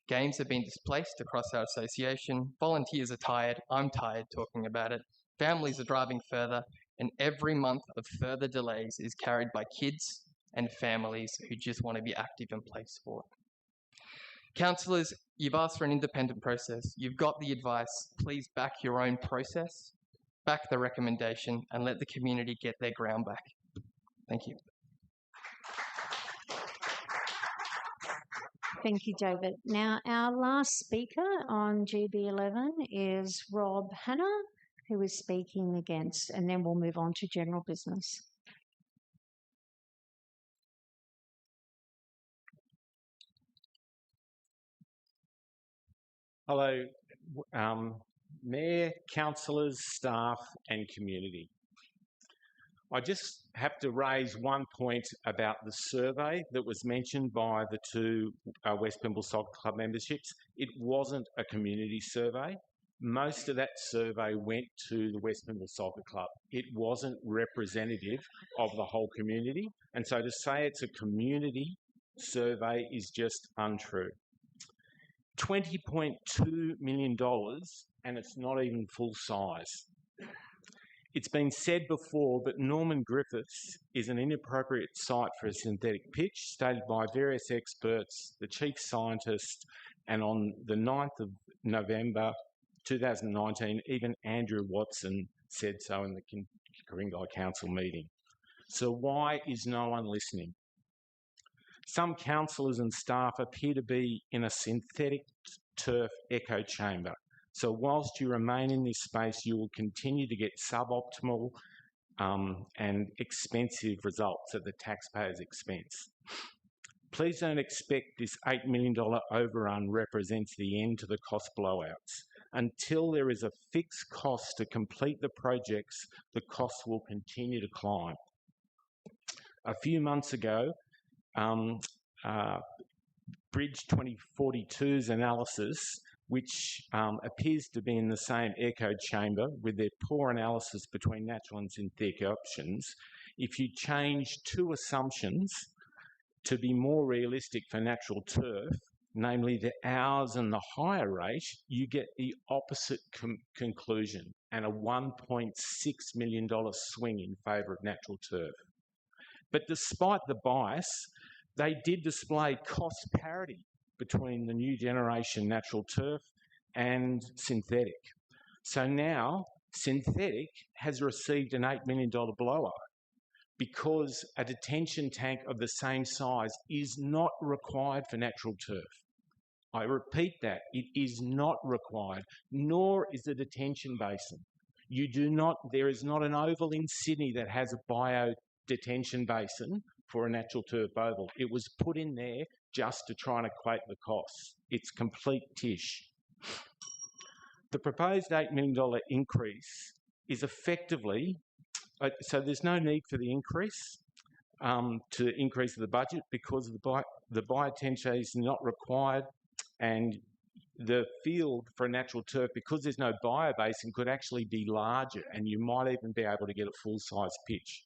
Games have been displaced across our association, volunteers are tired, I'm tired talking about it, families are driving further, and every month of further delays is carried by kids and families who just want to be active and play sport. Councillors, you've asked for an independent process, you've got the advice, please back your own process, back the recommendation, and let the community get their ground back. Thank you. Thank you, David. Now, our last speaker on GB11 is Rob Hanna, who is speaking against, and then we'll move on to general business. Hello, Mayor, councillors, staff and community. I just have to raise one point about the survey that was mentioned by the two West Pymble Soccer Club memberships. It wasn't a community survey. Most of that survey went to the West Pymble Soccer Club. It wasn't representative of the whole community. And so to say it's a community survey is just untrue. $20.2 million, and it's not even full size. It's been said before, but Norman Griffiths is an inappropriate site for a synthetic pitch, stated by various experts, the chief scientist, and on the 9th of November 2019, even Andrew Watson said so in the Ku-ring-gai Council meeting. So why is no one listening? Some councillors and staff appear to be in a synthetic turf echo chamber. So whilst you remain in this space, you will continue to get suboptimal and expensive results at the taxpayer's expense. Please don't expect this $8 million overrun represents the end to the cost blowouts. Until there is a fixed cost to complete the projects, the costs will continue to climb. A few months ago, Bridge 2042's analysis, which appears to be in the same echo chamber with their poor analysis between natural and synthetic options, if you change two assumptions to be more realistic for natural turf, namely the hours and the higher rate, you get the opposite conclusion and a $1.6 million swing in favour of natural turf. But despite the bias, they did display cost parity between the new generation natural turf and synthetic. So now synthetic has received an $8 million blow-up because a detention tank of the same size is not required for natural turf. I repeat that, it is not required, nor is the detention basin. There is not an oval in Sydney that has a bio detention basin for a natural turf oval. It was put in there just to try and equate the costs. It's complete tish. The proposed $8 million increase is effectively, so there's no need for the increase, to increase the budget because the biotension is not required, and the field for a natural turf, because there's no bio basin, could actually be larger and you might even be able to get a full-size pitch.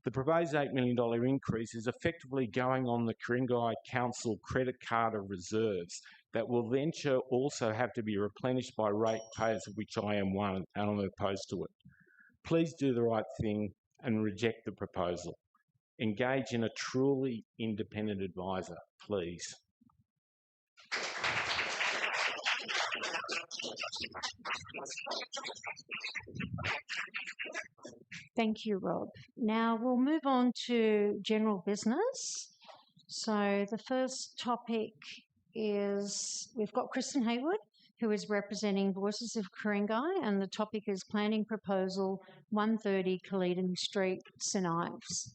The proposed $8 million increase is effectively going on the Ku-ring-gai Council credit card of reserves that will then also have to be replenished by ratepayers, of which I am one, and I'm opposed to it. Please do the right thing and reject the proposal. Engage in a truly independent advisor, please. Thank you, Rob. Now we'll move on to general business. So the first topic is, we've got Kristen Hayward, who is representing Voices of Ku-ring-gai, and the topic is Planning Proposal 130 Caledon Street, St Ives.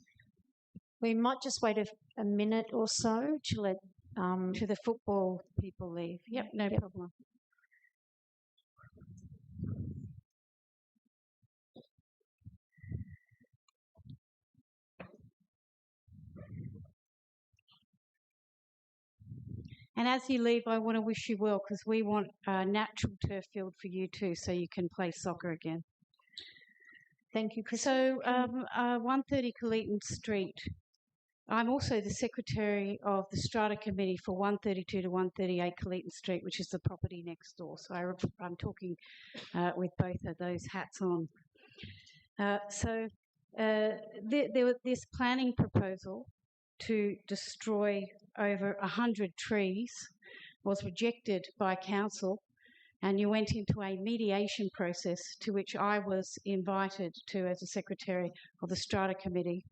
We might just wait a minute or so to let to the football people leave. Yep, no problem. And as you leave, I want to wish you well, because we want a natural turf field for you too, so you can play soccer again. Thank you, Chris. So 130 Caledon Street. I'm also the secretary of the Strata Committee for 132 to 138 Caledon Street, which is the property next door. So I'm talking with both of those hats on. There was this planning proposal to destroy over 100 trees was rejected by council, and you went into a mediation process to which I was invited to as a secretary of the Strata Committee.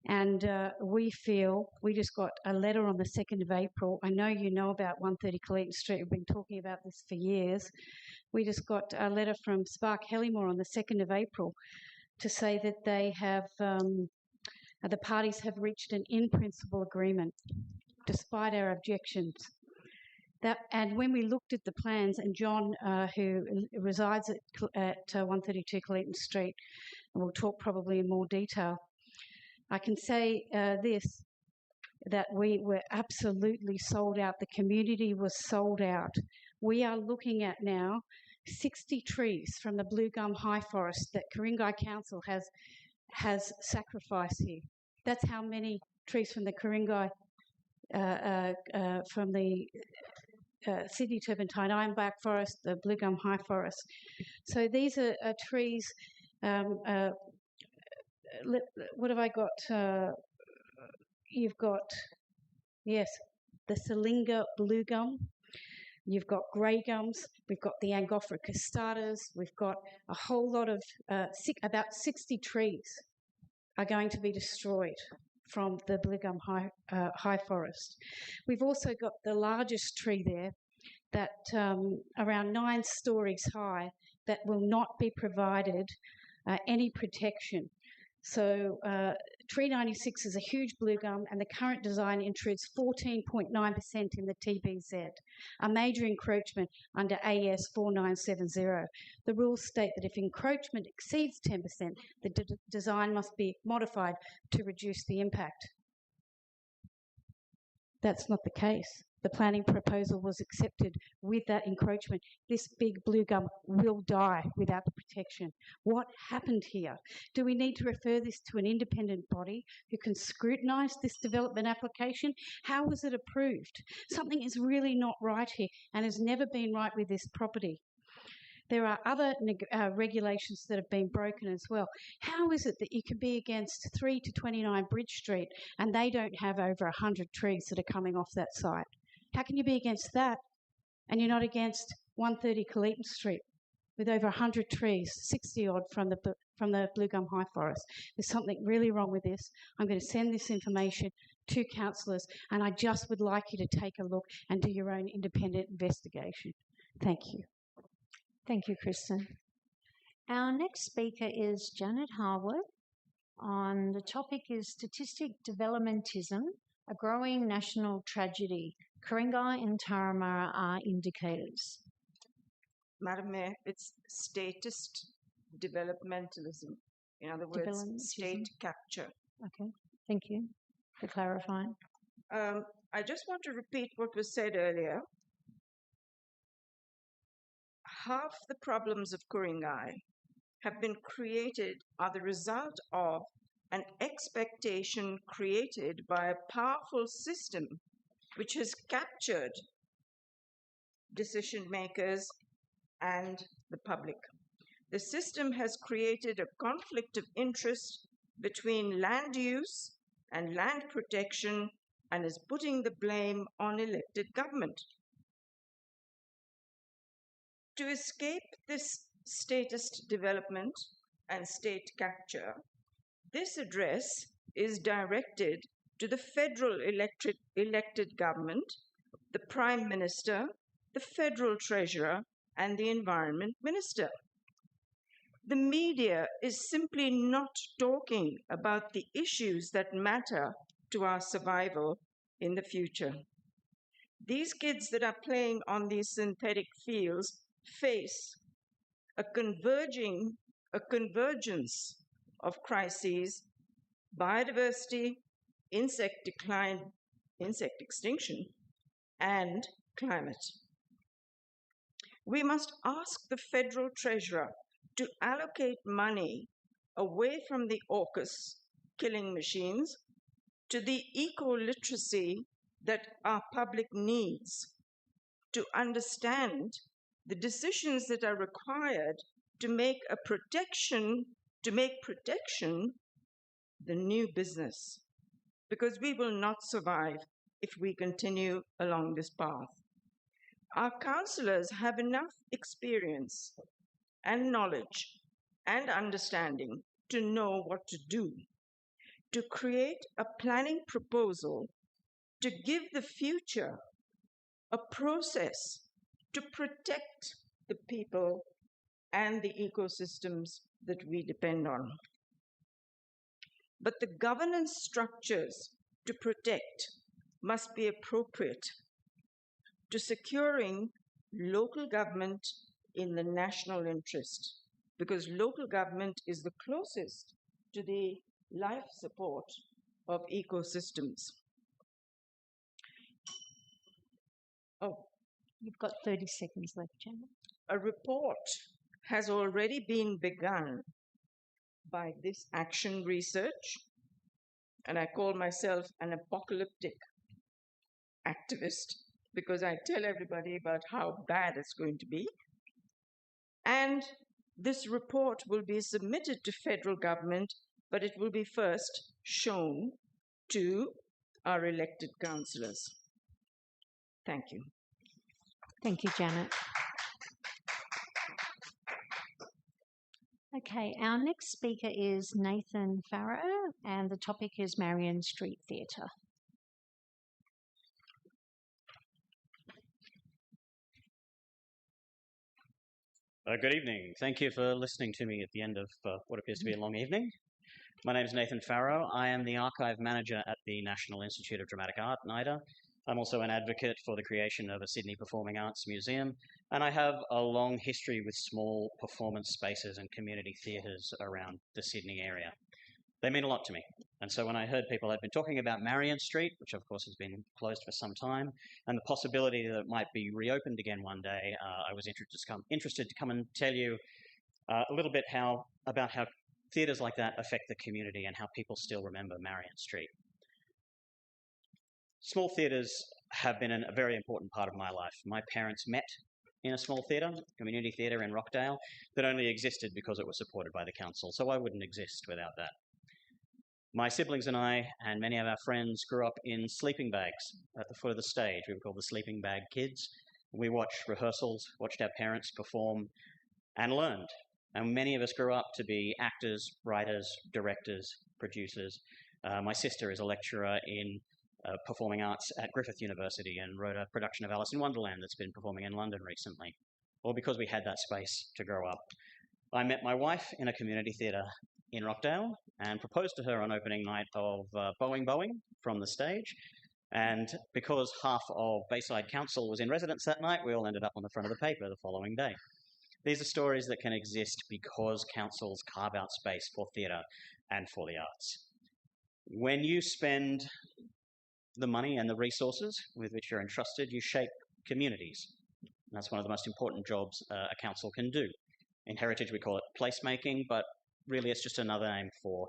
And we just got a letter on the 2nd of April. I know you know about 130 Caledon Street. We've been talking about this for years. We just got a letter from Spark Hellimore on the 2nd of April to say that they have, the parties have reached an in-principle agreement despite our objections. And when we looked at the plans, and John, who resides at 132 Caledon Street, and we'll talk probably in more detail, I can say that we were absolutely sold out. The community was sold out. We are looking at now 60 trees from the Blue Gum High Forest that Ku-ring-gai Council has sacrificed here. That's how many trees from the Ku-ring-gai, from the Sydney Turpentine Ironbark Forest, the Blue Gum High Forest. So these are trees What have I got? You've got, yes, the Salinga blue gum. You've got grey gums. We've got the Angophora cristatus. We've got a whole lot of, about 60 trees are going to be destroyed from the blue gum high forest. We've also got the largest tree there that around 9 stories high that will not be provided any protection. So Tree 96 is a huge blue gum, and the current design intrudes 14.9% in the TBZ, a major encroachment under AS 4970. The rules state that if encroachment exceeds 10%, the design must be modified to reduce the impact. That's not the case. The planning proposal was accepted with that encroachment. This big blue gum will die without the protection. What happened here? Do we need to refer this to an independent body who can scrutinise this development application? How was it approved? Something is really not right here and has never been right with this property. There are other regulations that have been broken as well. How is it that you can be against 3 to 29 Bridge Street and they don't have over 100 trees that are coming off that site? How can you be against that and you're not against 130 Coleton Street with over 100 trees, 60 odd from the blue gum high forest? There's something really wrong with this. I'm going to send this information to councillors, and I just would like you to take a look and do your own independent investigation. Thank you. Thank you, Kristen. Our next speaker is Janet Harwood. The topic is Statistic Developmentism, a growing national tragedy. Ku-ring-gai and Tarahumara are indicators. Madam Mayor, it's statist developmentalism. In other words, state capture. Okay, thank you for clarifying. I just want to repeat what was said earlier. Half the problems of Ku-ring-gai are the result of an expectation created by a powerful system which has captured decision makers and the public. The system has created a conflict of interest between land use and land protection and is putting the blame on elected government. To escape this statist development and state capture, this address is directed to the federal elected government, the Prime Minister, the Federal Treasurer, and the Environment Minister. The media is simply not talking about the issues that matter to our survival in the future. These kids that are playing on these synthetic fields face a convergence of crises: biodiversity, insect decline, insect extinction, and climate. We must ask the Federal Treasurer to allocate money away from the AUKUS killing machines to the eco-literacy that our public needs, to understand the decisions that are required to make protection the new business, because we will not survive if we continue along this path. Our councillors have enough experience and knowledge and understanding to know what to do, to create a planning proposal to give the future a process to protect the people and the ecosystems that we depend on. But the governance structures to protect must be appropriate to securing local government in the national interest, because local government is the closest to the life support of ecosystems. Oh, you've got 30 seconds left, Janet. A report has already been begun by this Action Research, and I call myself an apocalyptic activist because I tell everybody about how bad it's going to be. And This report will be submitted to federal government, but it will be first shown to our elected councillors. Thank you. Thank you, Janet. Okay, our next speaker is Nathan Farrow, and the topic is Marion Street Theatre. Good evening. Thank you for listening to me at the end of what appears to be a long evening. My name is Nathan Farrow. I am the Archive Manager at the National Institute of Dramatic Art, NIDA. I'm also an advocate for the creation of a Sydney Performing Arts Museum, and I have a long history with small performance spaces and community theatres around the Sydney area. They mean a lot to me. And so when I heard people had been talking about Marion Street, which of course has been closed for some time, and the possibility that it might be reopened again one day, I was interested to come and tell you a little bit about how theatres like that affect the community and how people still remember Marion Street. Small theatres have been a very important part of my life. My parents met in a small theatre, community theatre in Rockdale, that only existed because it was supported by the council, so I wouldn't exist without that. My siblings and I, and many of our friends, grew up in sleeping bags at the foot of the stage. We were called the sleeping bag kids. We watched rehearsals, watched our parents perform, and learned. And many of us grew up to be actors, writers, directors, producers. My sister is a lecturer in performing arts at Griffith University and wrote a production of Alice in Wonderland that's been performing in London recently, all because we had that space to grow up. I met my wife in a community theatre in Rockdale and proposed to her on opening night of Boeing from the stage. And because half of Bayside Council was in residence that night, we all ended up on the front of the paper the following day. These are stories that can exist because councils carve out space for theatre and for the arts. When you spend the money and the resources with which you're entrusted, you shape communities. And that's one of the most important jobs a council can do. In Heritage, we call it placemaking, but really it's just another name for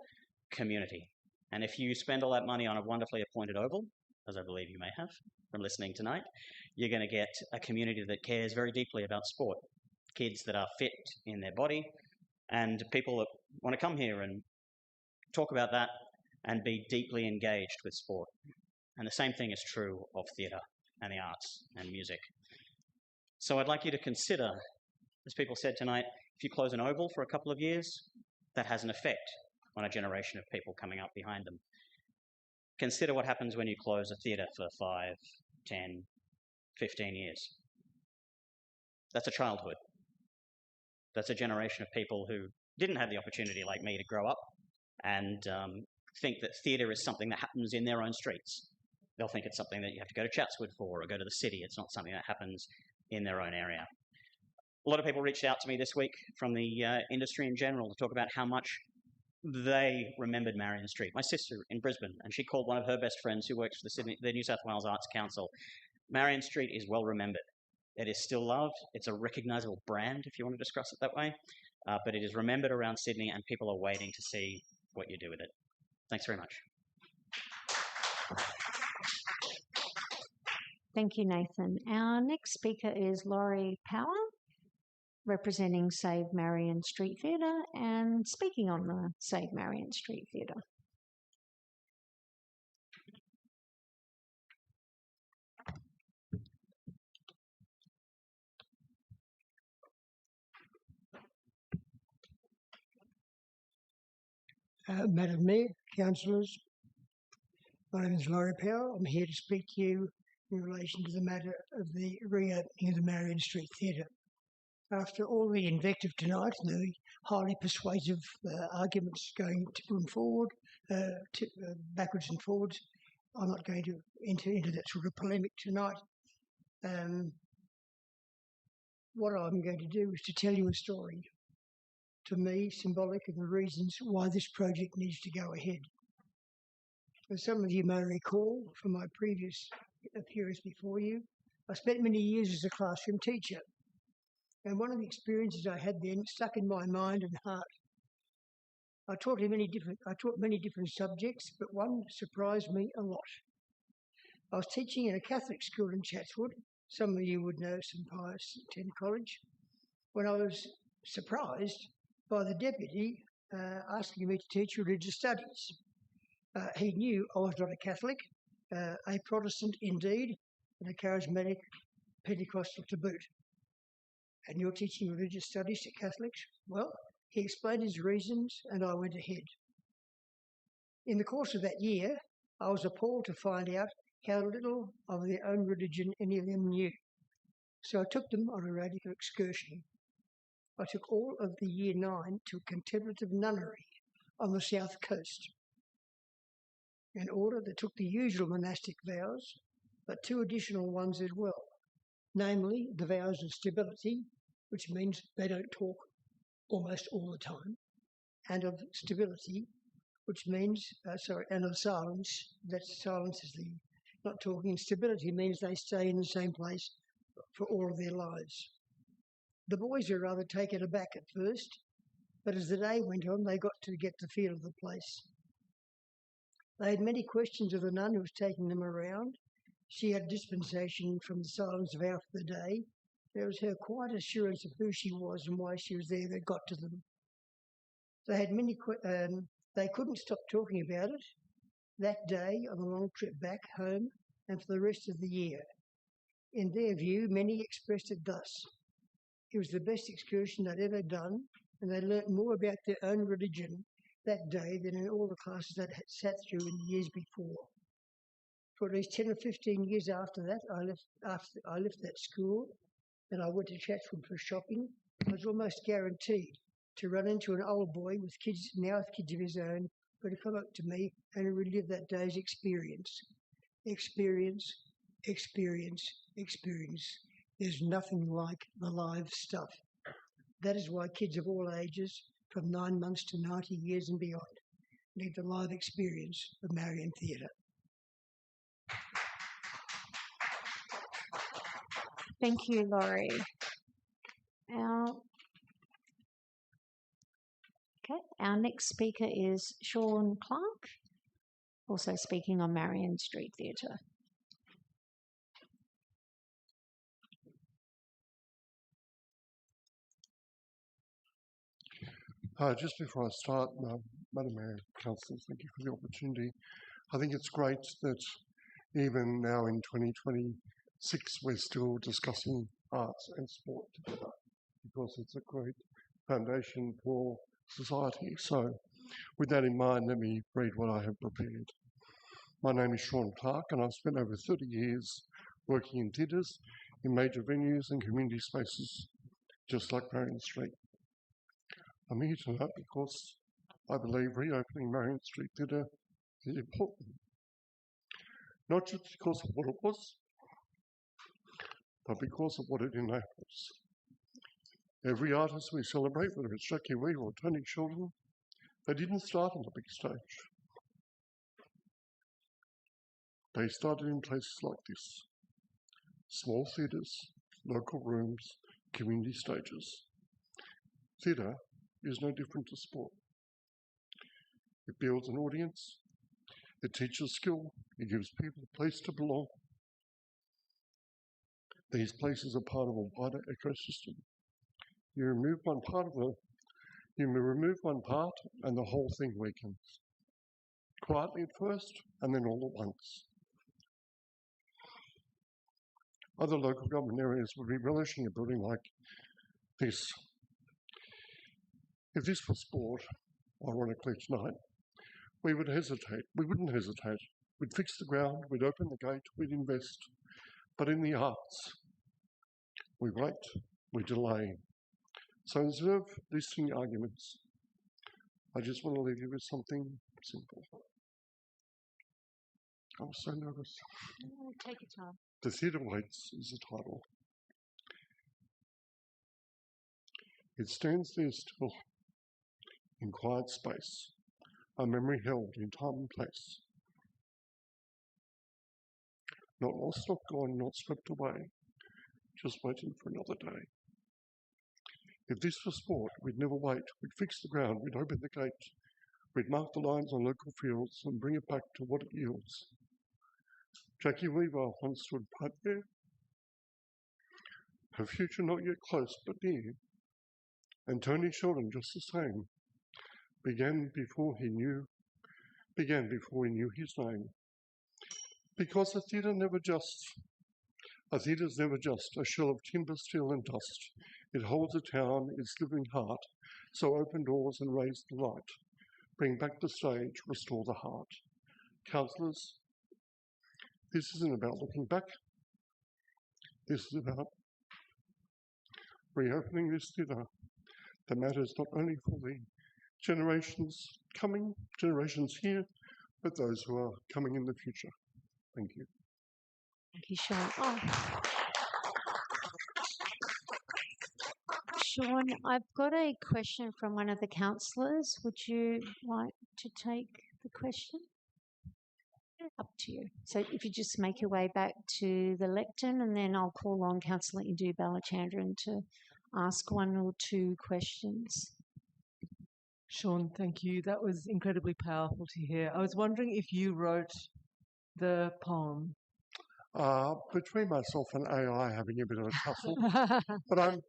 community. And if you spend all that money on a wonderfully appointed oval, as I believe you may have from listening tonight, you're going to get a community that cares very deeply about sport. Kids that are fit in their body, and people that want to come here and talk about that and be deeply engaged with sport. And the same thing is true of theatre and the arts and music. So I'd like you to consider, as people said tonight, if you close an oval for a couple of years, that has an effect on a generation of people coming up behind them. Consider what happens when you close a theatre for 5, 10, 15 years. That's a childhood. That's a generation of people who didn't have the opportunity like me to grow up and think that theatre is something that happens in their own streets. They'll think it's something that you have to go to Chatswood for or go to the city. It's not something that happens in their own area. A lot of people reached out to me this week from the industry in general to talk about how much they remembered Marion Street. My sister in Brisbane, and she called one of her best friends who works for the New South Wales Arts Council. Marion Street is well remembered. It is still loved. It's a recognisable brand, if you want to discuss it that way. But it is remembered around Sydney, and people are waiting to see what you do with it. Thanks very much. Thank you, Nathan. Our next speaker is Laurie Power, representing Save Marion Street Theatre and speaking on the Save Marion Street Theatre. Madam Mayor, councillors, my name is Laurie Power. I'm here to speak to you in relation to the matter of the reopening of the Marion Street Theatre. After all the invective tonight and the highly persuasive arguments going forward, backwards and forwards, I'm not going to enter into that sort of polemic tonight. What I'm going to do is to tell you a story, to me, symbolic of the reasons why this project needs to go ahead. As some of you may recall from my previous appearance before you, I spent many years as a classroom teacher. And one of the experiences I had then stuck in my mind and heart. I taught many different subjects, but one surprised me a lot. I was teaching in a Catholic school in Chatswood. Some of you would know St Pius X College. When I was surprised by the deputy asking me to teach religious studies. He knew I was not a Catholic, a Protestant indeed, and a charismatic Pentecostal to boot. And you're teaching religious studies to Catholics? Well, he explained his reasons and I went ahead. In the course of that year, I was appalled to find out how little of their own religion any of them knew. So I took them on a radical excursion. I took all of the Year 9 to a contemplative nunnery on the south coast. An order that took the usual monastic vows, but 2 additional ones as well, namely the vows of stability, which means they don't talk almost all the time, and of stability, which means, and of silence, that silence is the not talking. Stability means they stay in the same place for all of their lives. The boys were rather taken aback at first, but as the day went on, they got to get the feel of the place. They had many questions of the nun who was taking them around. She had dispensation from the silence vow for the day. There was her quiet assurance of who she was and why she was there that got to them. They had they couldn't stop talking about it that day on the long trip back home and for the rest of the year. In their view, many expressed it thus. It was the best excursion they'd ever done, and they learnt more about their own religion that day than in all the classes they'd sat through in the years before. For at least 10 or 15 years after that, I left that school and I went to Chatswood for shopping. I was almost guaranteed to run into an old boy with kids of his own, who would come up to me and relive that day's experience. Experience. There's nothing like the live stuff. That is why kids of all ages, from 9 months to 90 years and beyond, need the live experience of Marion Theatre. Thank you, Laurie. Our next speaker is Sean Clark, also speaking on Marion Street Theatre. Just before I start, Madam Mayor, Councillors, thank you for the opportunity. I think it's great that even now in 2026 we're still discussing arts and sport together, because it's a great foundation for society. So with that in mind, let me read what I have prepared. My name is Sean Clark and I've spent over 30 years working in theatres, in major venues and community spaces, just like Marion Street. I'm here tonight because I believe reopening Marion Street Theatre is important. Not just because of what it was, but because of what it enables. Every artist we celebrate, whether it's Jackie Weaver or Tony Sheldon, they didn't start on the big stage. They started in places like this. Small theatres, local rooms, community stages. Theatre is no different to sport. It builds an audience, it teaches skill, it gives people a place to belong. These places are part of a wider ecosystem. You remove one part and the whole thing weakens. Quietly at first, and then all at once. Other local government areas would be relishing a building like this. If this was sport, ironically tonight, we wouldn't hesitate. We'd fix the ground, we'd open the gate, we'd invest. But in the arts, we wait, we delay. So instead of listing arguments, I just want to leave you with something simple. I was so nervous. Take your time. The Theatre Waits is the title. It stands there still, in quiet space, a memory held in time and place. Not lost, not gone, not swept away, just waiting for another day. If this was sport, we'd never wait. We'd fix the ground, we'd open the gate, we'd mark the lines on local fields and bring it back to what it yields. Jackie Weaver once stood right there. Her future not yet close, but near. And Tony Sheldon, just the same, began before he knew his name. Because a theatre's never just a shell of timber, steel and dust. It holds a town, its living heart. So open doors and raise the light. Bring back the stage, restore the heart. Councillors, this isn't about looking back. This is about reopening this theatre that matters not only for the generations here, but those who are coming in the future. Thank you. Thank you, Sean. Oh. Sean, I've got a question from one of the councillors. Would you like to take the question? Up to you. So if you just make your way back to the lectern, and then I'll call on Councillor Indu Balachandran to ask one or two questions. Sean, thank you. That was incredibly powerful to hear. I was wondering if you wrote the poem. Between myself and AI having a bit of a tussle, but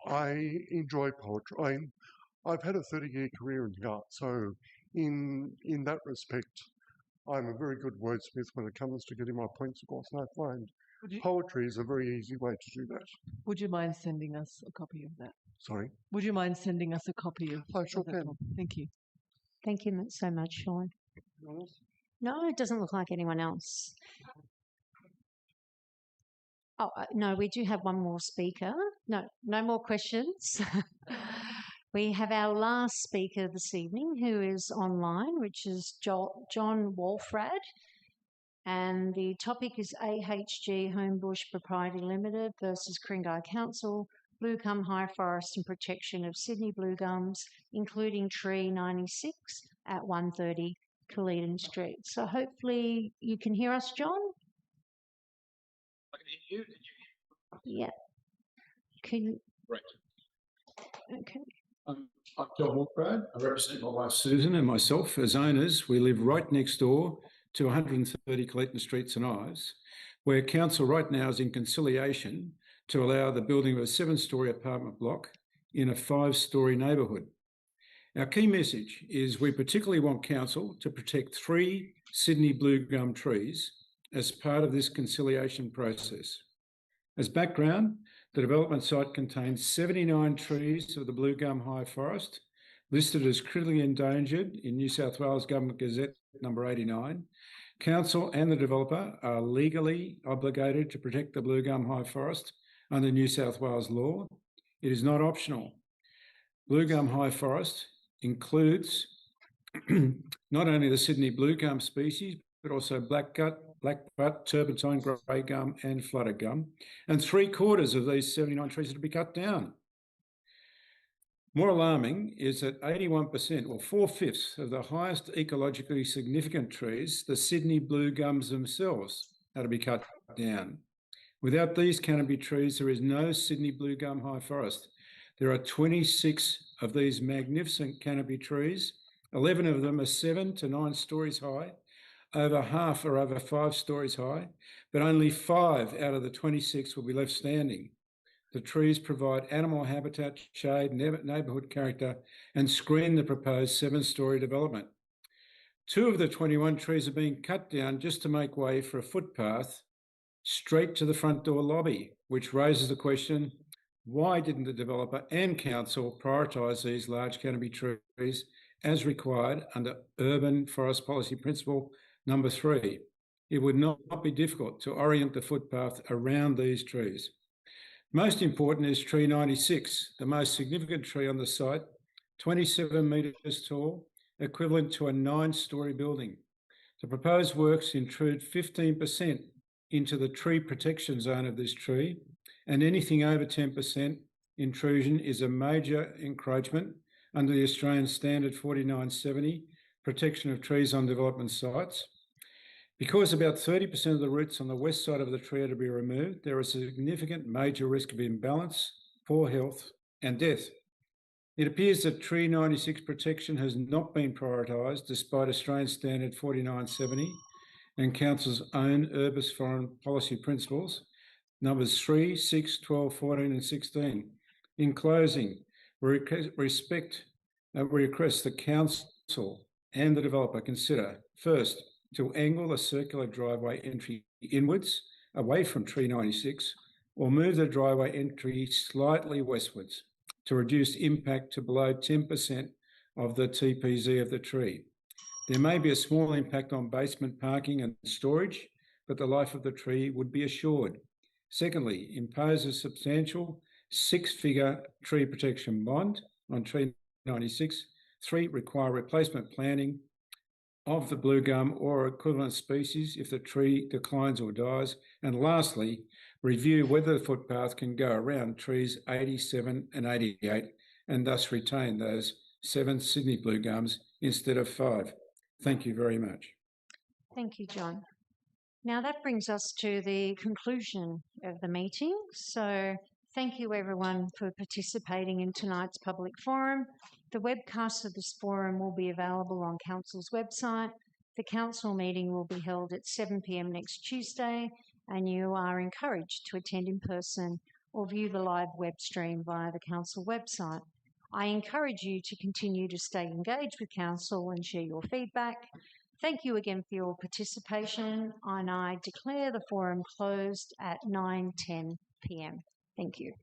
I enjoy poetry. I've had a 30-year career in the arts, so in that respect, I'm a very good wordsmith when it comes to getting my points across, and I find poetry is a very easy way to do that. Would you mind sending us a copy of that? Sorry? Would you mind sending us a copy of I sure can. Thank you. Thank you so much, Sean. No, it doesn't look like anyone else. Oh, no, we do have one more speaker. No more questions. We have our last speaker this evening who is online, which is John Wolfrad. And the topic is AHG Homebush Proprietary Limited versus Ku-ring-gai Council, Blue Gum High Forest and Protection of Sydney Blue Gums, including Tree 96 at 130 Culloden Street. So hopefully you can hear us, John? I can hear you. Did you Yeah. Can you? Great. Okay. I'm John Walkrad. I represent my wife Susan and myself as owners. We live right next door to 130 Culloden Street, St Ives, where council right now is in conciliation to allow the building of a 7-storey apartment block in a 5-storey neighbourhood. Our key message is we particularly want council to protect 3 Sydney blue gum trees as part of this conciliation process. As background, the development site contains 79 trees of the Blue Gum High Forest, listed as critically endangered in New South Wales Government Gazette number 89. Council and the developer are legally obligated to protect the Blue Gum High Forest under New South Wales law. It is not optional. Blue Gum High Forest includes not only the Sydney blue gum species, but also blackbutt, turpentine, grey gum and flooded gum. And 3/4 of these 79 trees are to be cut down. More alarming is that 81%, or 4/5 of the highest ecologically significant trees, the Sydney blue gums themselves, are to be cut down. Without these canopy trees, there is no Sydney blue gum high forest. There are 26 of these magnificent canopy trees. 11 of them are 7 to 9 stories high. Over half are over 5 stories high, but only 5 out of the 26 will be left standing. The trees provide animal habitat, shade, neighbourhood character, and screen the proposed 7-storey development. 2 of the 21 trees are being cut down just to make way for a footpath straight to the front door lobby, which raises the question, why didn't the developer and council prioritise these large canopy trees as required under Urban Forest Policy Principle number 3? It would not be difficult to orient the footpath around these trees. Most important is tree 96, the most significant tree on the site, 27 metres tall, equivalent to a 9-storey building. The proposed works intrude 15% into the tree protection zone of this tree, and anything over 10% intrusion is a major encroachment under the Australian Standard 4970, Protection of Trees on Development Sites. Because about 30% of the roots on the west side of the tree are to be removed, there is a significant major risk of imbalance, poor health and death. It appears that tree 96 protection has not been prioritised despite Australian Standard 4970 and Council's own Urban Foreign Policy Principles, numbers 3, 6, 12, 14 and 16. In closing, We request the council and the developer consider, first, to angle the circular driveway entry inwards, away from tree 96, or move the driveway entry slightly westwards to reduce impact to below 10% of the TPZ of the tree. There may be a small impact on basement parking and storage, but the life of the tree would be assured. Secondly, impose a substantial 6-figure tree protection bond on tree 96. 3, require replacement planting of the blue gum or equivalent species if the tree declines or dies. And lastly, review whether the footpath can go around trees 87 and 88 and thus retain those 7 Sydney blue gums instead of 5. Thank you very much. Thank you, John. Now that brings us to the conclusion of the meeting. So thank you everyone for participating in tonight's public forum. The webcast of this forum will be available on Council's website. The Council meeting will be held at 7 p.m. next Tuesday, and you are encouraged to attend in person or view the live web stream via the Council website. I encourage you to continue to stay engaged with Council and share your feedback. Thank you again for your participation, and I declare the forum closed at 9:10 p.m. Thank you.